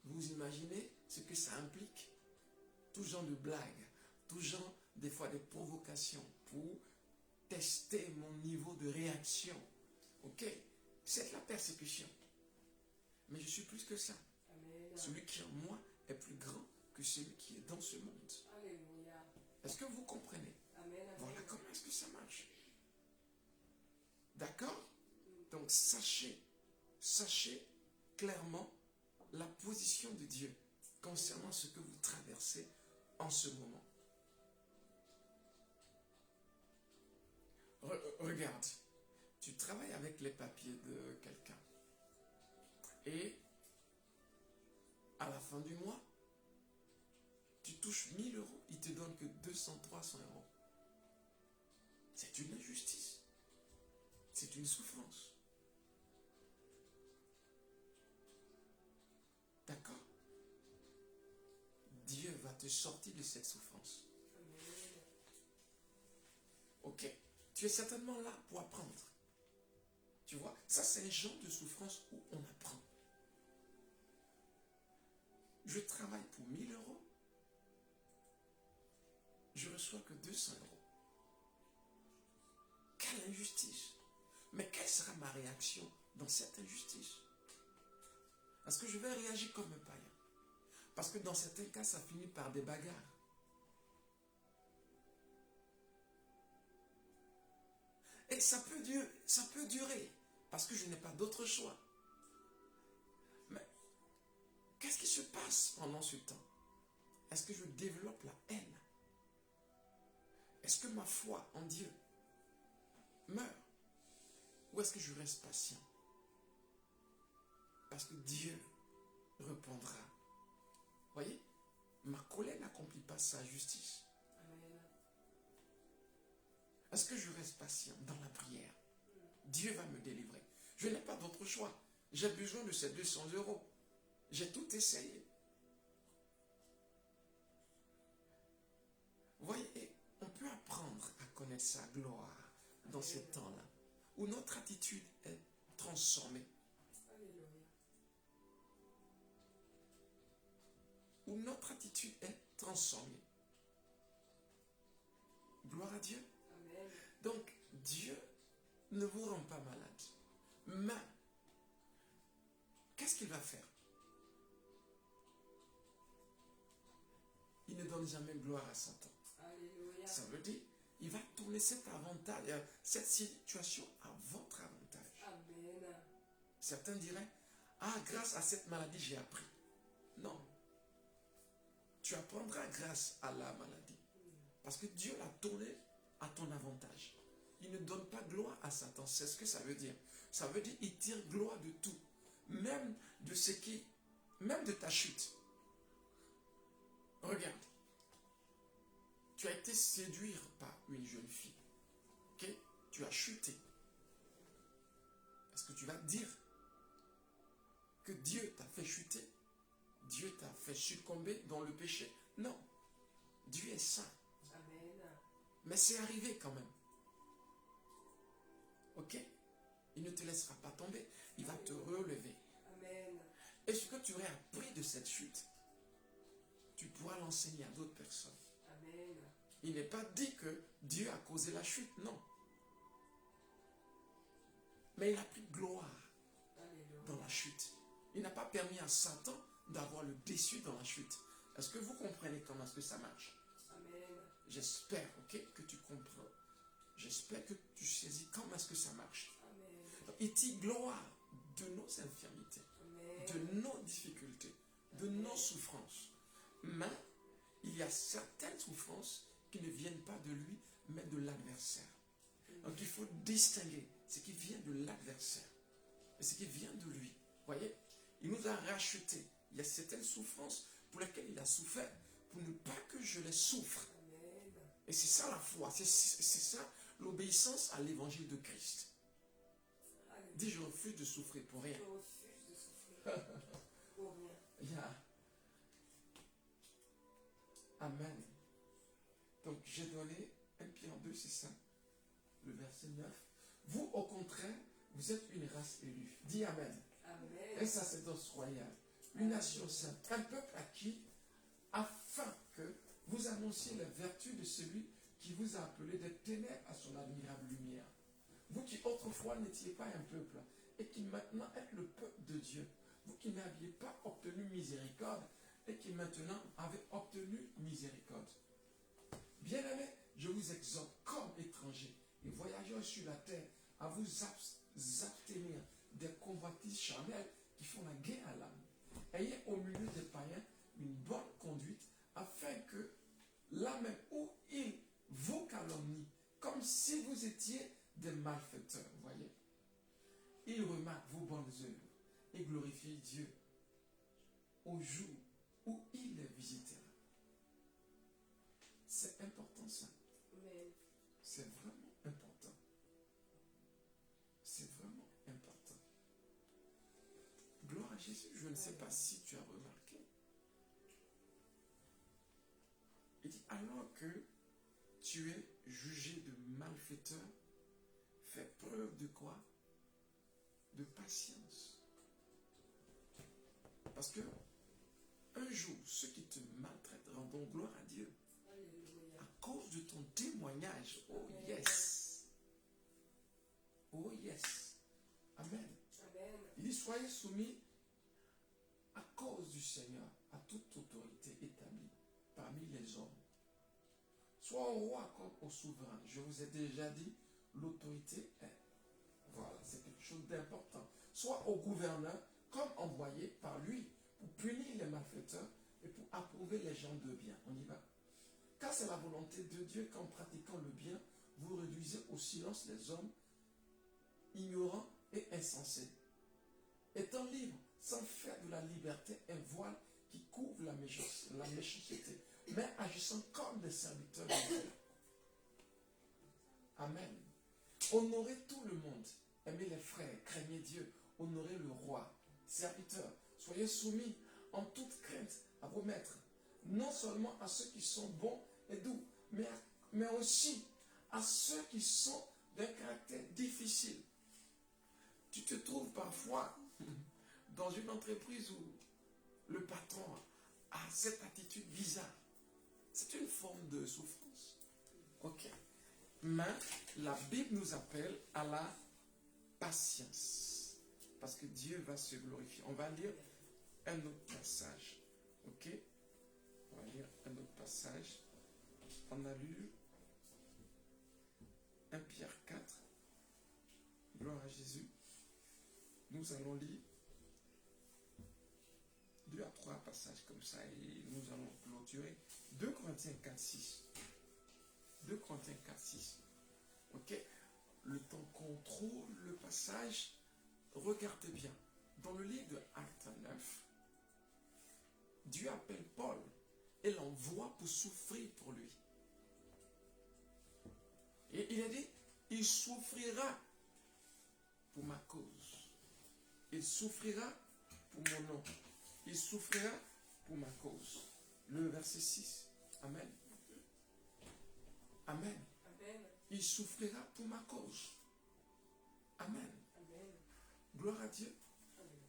Vous imaginez ce que ça implique? Tout genre de blagues, tout genre des fois de provocations pour tester mon niveau de réaction. Ok? C'est de la persécution. Mais je suis plus que ça. Amen. Celui qui est en moi est plus grand que celui qui est dans ce monde. Alléluia. Est-ce que vous comprenez? Amen. Voilà comment est-ce que ça marche. D'accord? Donc sachez clairement la position de Dieu concernant ce que vous traversez en ce moment. Regarde, tu travailles avec les papiers de quelqu'un et à la fin du mois, tu touches 1000 euros, il te donne que 200, 300 euros. C'est une injustice. C'est une souffrance. D'accord? Dieu va te sortir de cette souffrance. Ok. Tu es certainement là pour apprendre. Tu vois, ça c'est un genre de souffrance où on apprend. Je travaille pour 1000 euros. Je reçois que 200 euros. Quelle injustice! Mais quelle sera ma réaction dans cette injustice? Est-ce que je vais réagir comme un païen? Parce que dans certains cas, ça finit par des bagarres. Et ça peut durer, parce que je n'ai pas d'autre choix. Mais qu'est-ce qui se passe pendant ce temps? Est-ce que je développe la haine? Est-ce que ma foi en Dieu meurt? Ou est-ce que je reste patient? Parce que Dieu répondra. Voyez, ma colère n'accomplit pas sa justice. Est-ce que je reste patient dans la prière? Dieu va me délivrer. Je n'ai pas d'autre choix. J'ai besoin de ces 200 €. J'ai tout essayé. Voyez, on peut apprendre à connaître sa gloire dans ces temps-là, où notre attitude est transformée. Où notre attitude est transformée. Gloire à Dieu. Amen. Donc, Dieu ne vous rend pas malade. Mais, qu'est-ce qu'il va faire? Il ne donne jamais gloire à Satan. Alléluia. Ça veut dire, il va tourner cet avantage, cette situation à votre avantage. Amen. Certains diraient, ah, grâce à cette maladie, j'ai appris. Non. Tu apprendras grâce à la maladie. Parce que Dieu l'a tourné à ton avantage. Il ne donne pas gloire à Satan. C'est ce que ça veut dire. Ça veut dire qu'il tire gloire de tout. Même de ta chute. Regarde. Tu as été séduit par une jeune fille. Ok? Tu as chuté. Est-ce que tu vas dire que Dieu t'a fait chuter? Dieu t'a fait succomber dans le péché? Non. Dieu est saint. Amen. Mais c'est arrivé quand même. Ok? Il ne te laissera pas tomber. Il va te relever. Amen. Et ce que tu aurais appris de cette chute, tu pourras l'enseigner à d'autres personnes. Amen. Il n'est pas dit que Dieu a causé la chute, non. Mais il a pris gloire Alléluia. dans la chute. Il n'a pas permis à Satan d'avoir le dessus dans la chute. Est-ce que vous comprenez comment est-ce que ça marche? Amen. J'espère, ok, que tu comprends. J'espère que tu saisis comment est-ce que ça marche. Amen. Il tire gloire de nos infirmités, Amen. de nos difficultés, de nos souffrances. Mais il y a certaines souffrances qui ne viennent pas de lui, mais de l'adversaire. Donc il faut distinguer ce qui vient de l'adversaire et ce qui vient de lui. Voyez, il nous a rachetés. Il y a certaines souffrances pour lesquelles il a souffert, pour ne pas que je les souffre. Amen. Et c'est ça la foi, c'est ça l'obéissance à l'évangile de Christ. Alléluia. Dis, je refuse de souffrir pour rien. Je refuse de souffrir pour rien. Yeah. Amen. Donc j'ai donné 1 Pierre 2, c'est ça, le verset 9. Vous, au contraire, vous êtes une race élue. Dis Amen. Amen. Un sacerdoce royal, une nation sainte, un peuple acquis, afin que vous annonciez la vertu de celui qui vous a appelé des ténèbres à son admirable lumière. Vous qui autrefois n'étiez pas un peuple, et qui maintenant êtes le peuple de Dieu. Vous qui n'aviez pas obtenu miséricorde, et qui maintenant avez obtenu miséricorde. Bien-aimés, je vous exhorte comme étrangers et voyageurs sur la terre à vous abstenir des convoitises charnelles qui font la guerre à l'âme. Ayez au milieu des païens une bonne conduite afin que là même où ils vous calomnient, comme si vous étiez des malfaiteurs, voyez, ils remarquent vos bonnes œuvres et glorifient Dieu au jour où il les visitera. C'est important ça. Amen. C'est vraiment important. C'est vraiment important. Gloire à Jésus. Je ne sais pas si tu as remarqué. Il dit, alors que tu es jugé de malfaiteur, fais preuve de quoi? De patience. Parce que un jour, ceux qui te maltraitent rendront gloire à Dieu. Alléluia. À cause de ton témoignage. Oh yes. Oh yes. Amen. Amen. Il dit, soyez soumis Seigneur a toute autorité établie parmi les hommes, soit au roi comme au souverain. Je vous ai déjà dit, l'autorité est. Voilà, c'est quelque chose d'important. Soit au gouverneur comme envoyé par lui pour punir les malfaiteurs et pour approuver les gens de bien. On y va. Car c'est la volonté de Dieu qu'en pratiquant le bien, vous réduisez au silence les hommes ignorants et insensés. Étant libres, sans faire de la liberté un voile qui couvre la méchanceté, mais agissant comme des serviteurs de Dieu. Amen. Honorez tout le monde, aimez les frères, craignez Dieu, honorez le roi, serviteurs, soyez soumis en toute crainte à vos maîtres, non seulement à ceux qui sont bons et doux, mais aussi à ceux qui sont d'un caractère difficile. Tu te trouves parfois dans une entreprise où le patron a cette attitude bizarre. C'est une forme de souffrance. Ok. Mais la Bible nous appelle à la patience. Parce que Dieu va se glorifier. On va lire un autre passage. Ok. On va lire un autre passage. On a lu 1 Pierre 4. Gloire à Jésus. Nous allons lire 2 à 3 passages comme ça et nous allons clôturer 2 Corinthiens 4, 6. 2 Corinthiens 4, 6. Ok. Le temps qu'on trouve le passage, regardez bien. Dans le livre de Actes 9, Dieu appelle Paul et l'envoie pour souffrir pour lui. Et il a dit, il souffrira pour ma cause. Il souffrira pour mon nom. Il souffrira pour ma cause. Le verset 6. Amen. Amen. Amen. Il souffrira pour ma cause. Amen. Amen. Gloire à Dieu. Amen.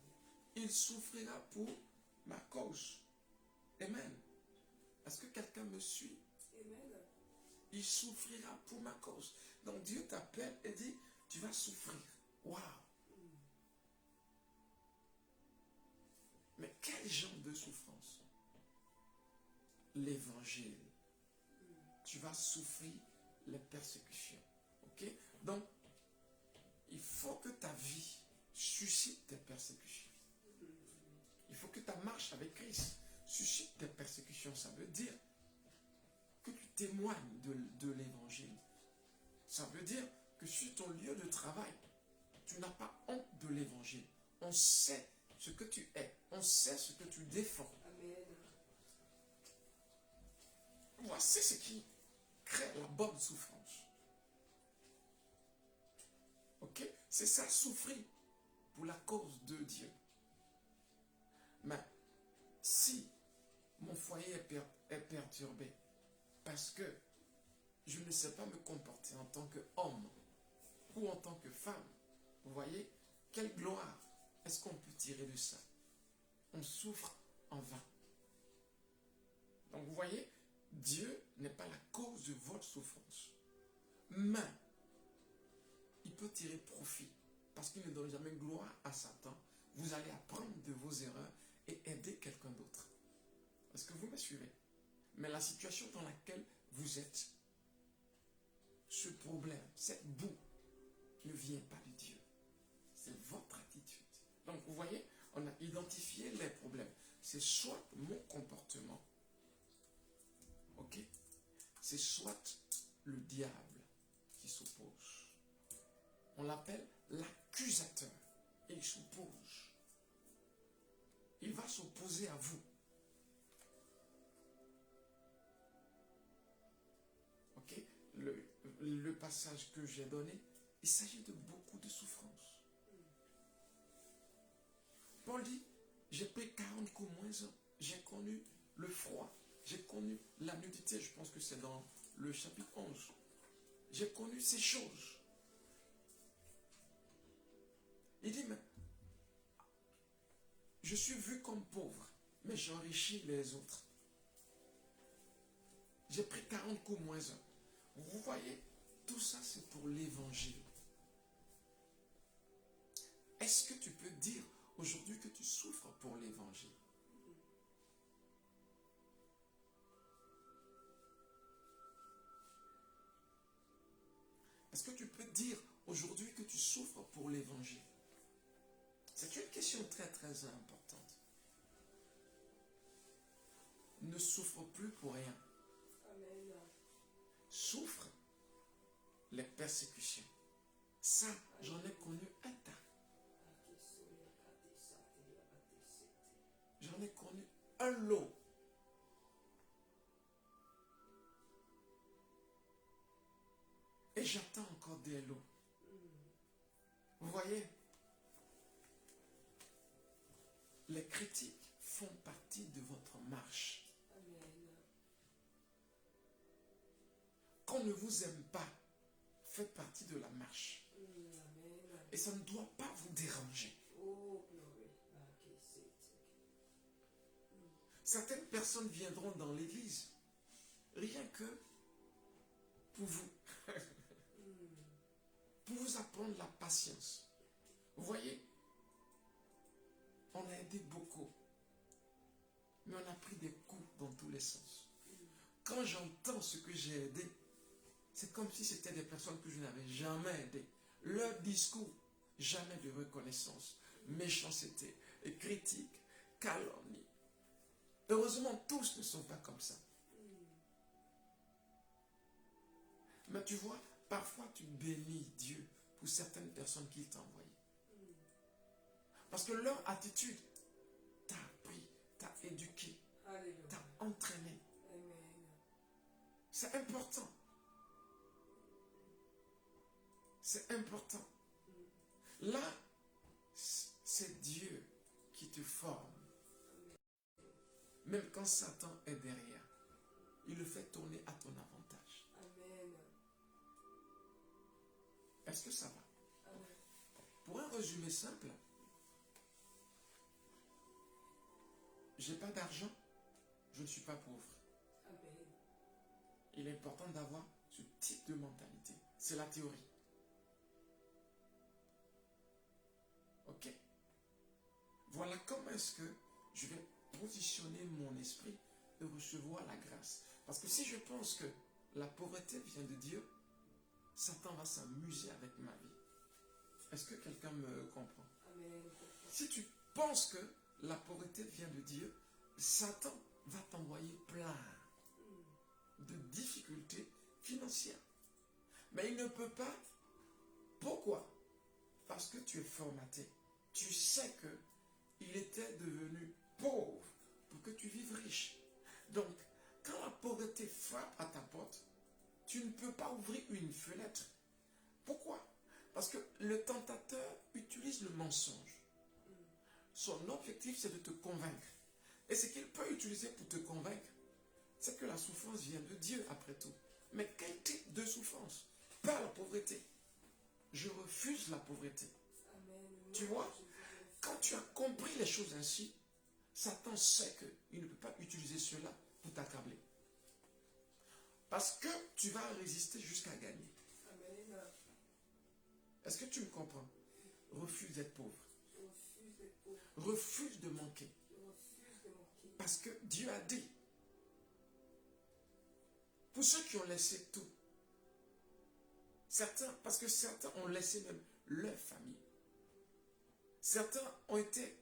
Il souffrira pour ma cause. Amen. Est-ce que quelqu'un me suit? Amen. Il souffrira pour ma cause. Donc Dieu t'appelle et dit, tu vas souffrir. Waouh. Mais quel genre de souffrance? L'évangile. Tu vas souffrir les persécutions. Ok? Donc, il faut que ta vie suscite des persécutions. Il faut que ta marche avec Christ suscite des persécutions. Ça veut dire que tu témoignes de l'évangile. Ça veut dire que sur ton lieu de travail, tu n'as pas honte de l'évangile. On sait ce que tu es. On sait ce que tu défends. Amen. Voici ce qui crée la bonne souffrance. Ok? C'est ça, souffrir pour la cause de Dieu. Mais si mon foyer est perturbé parce que je ne sais pas me comporter en tant qu'homme ou en tant que femme, vous voyez, quelle gloire est-ce qu'on peut tirer de ça? On souffre en vain. Donc vous voyez, Dieu n'est pas la cause de votre souffrance. Mais il peut tirer profit parce qu'il ne donne jamais gloire à Satan. Vous allez apprendre de vos erreurs et aider quelqu'un d'autre. Est-ce que vous me suivez? Mais la situation dans laquelle vous êtes, ce problème, cette boue, ne vient pas de Dieu. C'est votre attitude. Donc vous voyez, on a identifié les problèmes. C'est soit mon comportement, ok? C'est soit le diable qui s'oppose. On l'appelle l'accusateur. Et il s'oppose. Il va s'opposer à vous. Ok? Le passage que j'ai donné, il s'agit de beaucoup de souffrance. Paul dit, j'ai pris 40 coups moins 1. J'ai connu le froid. J'ai connu la nudité. Je pense que c'est dans le chapitre 11. J'ai connu ces choses. Il dit, mais je suis vu comme pauvre, mais j'enrichis les autres. J'ai pris 40 coups moins 1. Vous voyez, tout ça c'est pour l'évangile. Est-ce que tu peux dire aujourd'hui que tu souffres pour l'évangile? Est-ce que tu peux dire aujourd'hui que tu souffres pour l'évangile? C'est une question très très importante. Ne souffre plus pour rien. Amen. Souffre les persécutions. Ça, j'en ai connu un tas. J'en ai connu un lot. Et j'attends encore des lots. Vous voyez, les critiques font partie de votre marche. Qu'on ne vous aime pas fait partie de la marche. Et ça ne doit pas vous déranger. Certaines personnes viendront dans l'église rien que pour vous. Pour vous apprendre la patience. Vous voyez, on a aidé beaucoup. Mais on a pris des coups dans tous les sens. Quand j'entends ce que j'ai aidé, c'est comme si c'était des personnes que je n'avais jamais aidées. Leur discours, jamais de reconnaissance, méchanceté, et critique, calomnie. Heureusement, tous ne sont pas comme ça. Mais tu vois, parfois tu bénis Dieu pour certaines personnes qu'il t'a envoyées. Parce que leur attitude t'a appris, t'a éduqué, t'a entraîné. C'est important. C'est important. Là, c'est Dieu qui te forme. Même quand Satan est derrière, il le fait tourner à ton avantage. Est-ce que ça va? Pour un résumé simple, j'ai pas d'argent, je ne suis pas pauvre. Il est important d'avoir ce type de mentalité. C'est la théorie. Ok? Voilà comment est-ce que je vais positionner mon esprit et recevoir la grâce. Parce que si je pense que la pauvreté vient de Dieu, Satan va s'amuser avec ma vie. Est-ce que quelqu'un me comprend? Amen. Si tu penses que la pauvreté vient de Dieu, Satan va t'envoyer plein de difficultés financières. Mais il ne peut pas. Pourquoi? Parce que tu es formaté. Tu sais que il était devenu pauvre pour que tu vives riche. Donc, quand la pauvreté frappe à ta porte, tu ne peux pas ouvrir une fenêtre. Pourquoi? Parce que le tentateur utilise le mensonge. Son objectif, c'est de te convaincre. Et ce qu'il peut utiliser pour te convaincre, c'est que la souffrance vient de Dieu, après tout. Mais quel type de souffrance? Pas la pauvreté. Je refuse la pauvreté. Amen. Tu vois, quand tu as compris les choses ainsi, Satan sait qu'il ne peut pas utiliser cela pour t'accabler. Parce que tu vas résister jusqu'à gagner. Amen. Est-ce que tu me comprends? Refuse d'être pauvre. Je refuse d'être pauvre. Refuse de manquer. Je refuse de manquer. Parce que Dieu a dit, pour ceux qui ont laissé tout, parce que certains ont laissé même leur famille. Certains ont été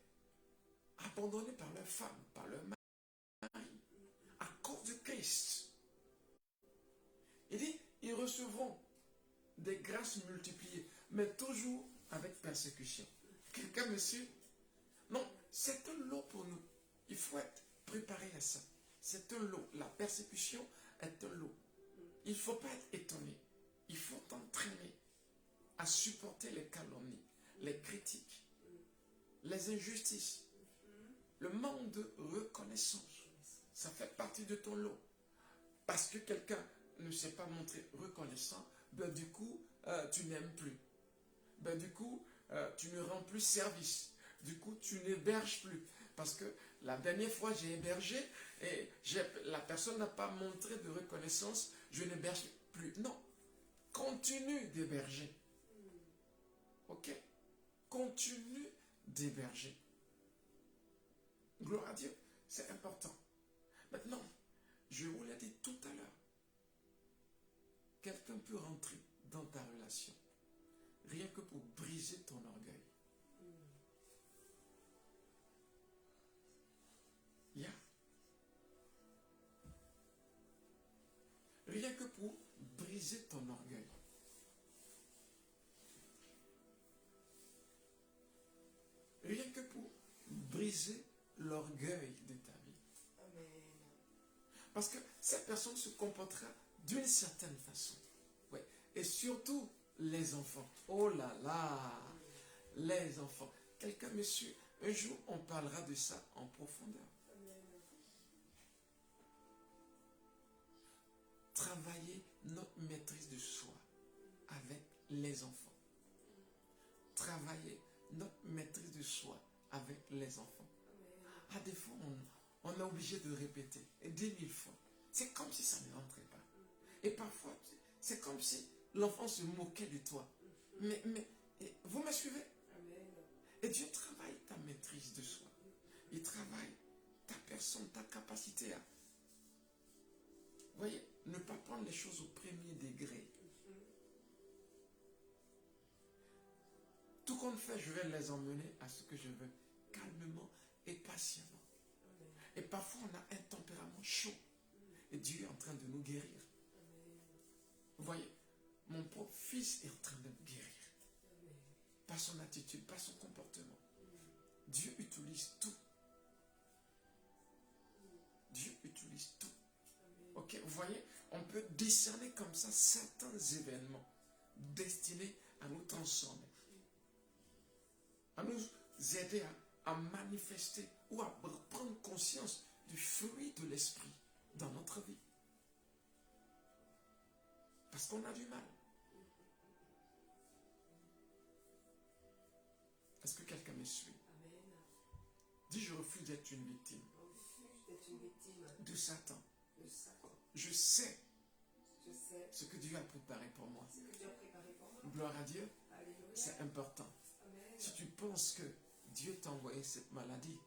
abandonnés par leur femme, par leur mari, à cause de Christ. Il dit, ils recevront des grâces multipliées, mais toujours avec persécution. Quelqu'un me suit? Non, c'est un lot pour nous. Il faut être préparé à ça. C'est un lot. La persécution est un lot. Il ne faut pas être étonné. Il faut t'entraîner à supporter les calomnies, les critiques, les injustices, le manque de reconnaissance. Ça fait partie de ton lot. Parce que quelqu'un ne s'est pas montré reconnaissant, ben du coup, tu n'aimes plus. Ben du coup, tu ne rends plus service. Du coup, tu n'héberges plus. Parce que la dernière fois, j'ai hébergé et la personne n'a pas montré de reconnaissance, je n'héberge plus. Non. Continue d'héberger. Ok? Continue d'héberger. Gloire à Dieu. C'est important. Maintenant, je vous l'ai dit tout à l'heure. Quelqu'un peut rentrer dans ta relation. Rien que pour briser ton orgueil. Yeah. Rien que pour briser ton orgueil. Rien que pour briser l'orgueil de ta vie. Amen. Parce que cette personne se comportera d'une certaine façon. Ouais. Et surtout, les enfants. Oh là là, les enfants. Quelqu'un me suit. Un jour, on parlera de ça en profondeur. Amen. Travailler notre maîtrise de soi avec les enfants. Travailler notre maîtrise de soi avec les enfants. À des fois, on est obligé de répéter, et 10 000 fois. C'est comme si ça ne rentrait pas. Et parfois, c'est comme si l'enfant se moquait de toi. Mais vous me suivez? Amen. Et Dieu travaille ta maîtrise de soi. Il travaille ta personne, ta capacité à... Vous voyez, ne pas prendre les choses au premier degré. Tout compte fait, je vais les emmener à ce que je veux, calmement et patiemment. Et parfois, on a un tempérament chaud. Et Dieu est en train de nous guérir. Vous voyez, mon propre fils est en train de me guérir. Par son attitude, par son comportement. Dieu utilise tout. Dieu utilise tout. Ok, vous voyez, on peut discerner comme ça certains événements destinés à nous transformer. À nous aider à manifester ou à prendre conscience du fruit de l'esprit dans notre vie. Parce qu'on a du mal. Est-ce que quelqu'un me suit? Amen. Dis, je refuse d'être une victime. Je refuse d'être une victime De Satan. de Satan. Je sais Je sais ce que Dieu a préparé pour moi. ce que Dieu a préparé pour moi. Gloire à Dieu. Alléluia. C'est important. Amen. Si tu penses que Dieu t'a envoyé cette maladie,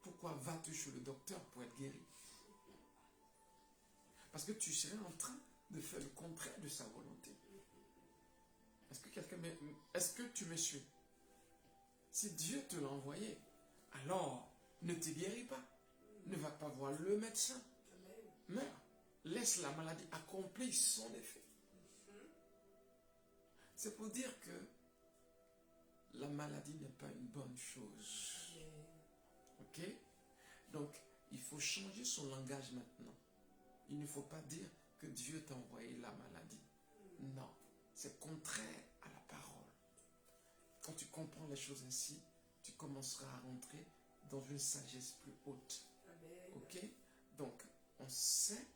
pourquoi vas-tu chez le docteur pour être guéri? Parce que tu serais en train de faire le contraire de sa volonté. Est-ce que tu me suis? Si Dieu te l'a envoyé, alors ne te guéris pas. Ne va pas voir le médecin. Amen. Meurs. Laisse la maladie accomplir son effet. C'est pour dire que la maladie n'est pas une bonne chose. Amen. Ok? Donc, il faut changer son langage maintenant. Il ne faut pas dire que Dieu t'a envoyé la maladie. Non, c'est contraire à la parole. Quand tu comprends les choses ainsi, tu commenceras à rentrer dans une sagesse plus haute. Amen. Ok? Donc, on sait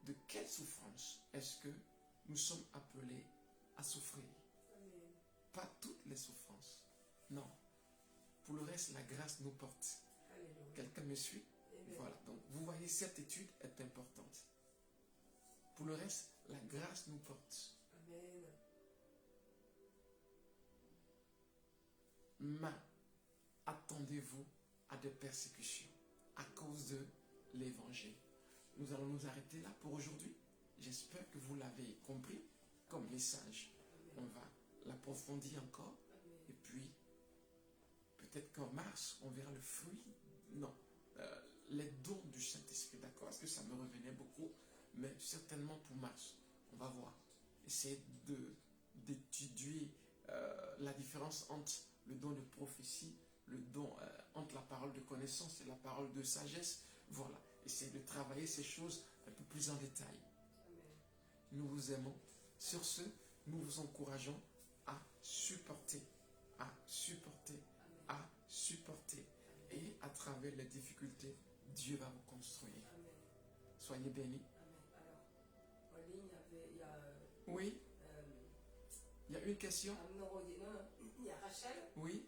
de quelle souffrance est-ce que nous sommes appelés à souffrir. Amen. Pas toutes les souffrances. Non. Pour le reste, la grâce nous porte. Alléluia. Quelqu'un me suit? Amen. Voilà. Donc, vous voyez, cette étude est importante. Pour le reste, la grâce nous porte. Amen. Mais attendez-vous à des persécutions à cause de l'évangile. Nous allons nous arrêter là pour aujourd'hui. J'espère que vous l'avez compris comme message. On va l'approfondir encore. Amen. Et puis, peut-être qu'en mars, on verra le fruit. Non, les dons du Saint-Esprit, d'accord? Parce que ça me revenait beaucoup. Mais certainement pour mars, on va voir. Essayer d'étudier la différence entre le don de prophétie, le don entre la parole de connaissance et la parole de sagesse. Voilà. Essayer de travailler ces choses un peu plus en détail. Amen. Nous vous aimons. Sur ce, nous vous encourageons à supporter, à supporter, à supporter. Et à travers les difficultés, Dieu va vous construire. Amen. Soyez bénis. Amen. Alors, en ligne, il y a Oui, il y a une question. il y a Rachel, Oui,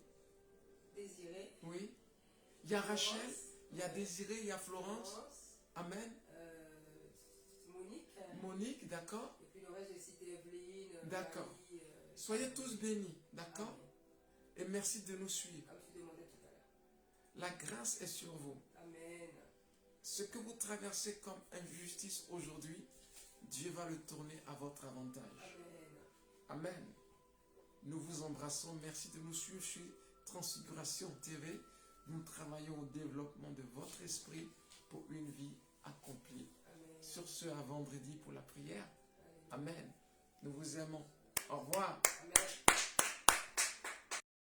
Désiré, oui. Il y a Rachel, Florence, il y a Désiré, il y a Florence. Amen. Monique, Monique, d'accord. et puis le reste, j'ai cité Evelyne, D'accord. Marie, Soyez tous bénis, d'accord. Amen. Et merci de nous suivre. Comme tu demandais tout à l'heure. La grâce est sur vous. Amen. Ce que vous traversez comme injustice aujourd'hui, Dieu va le tourner à votre avantage. Amen. Amen. Nous vous embrassons. Merci de nous suivre sur Transfiguration TV. Nous travaillons au développement de votre esprit pour une vie accomplie. Amen. Sur ce, à vendredi pour la prière. Amen. Nous vous aimons. Au revoir. Amen.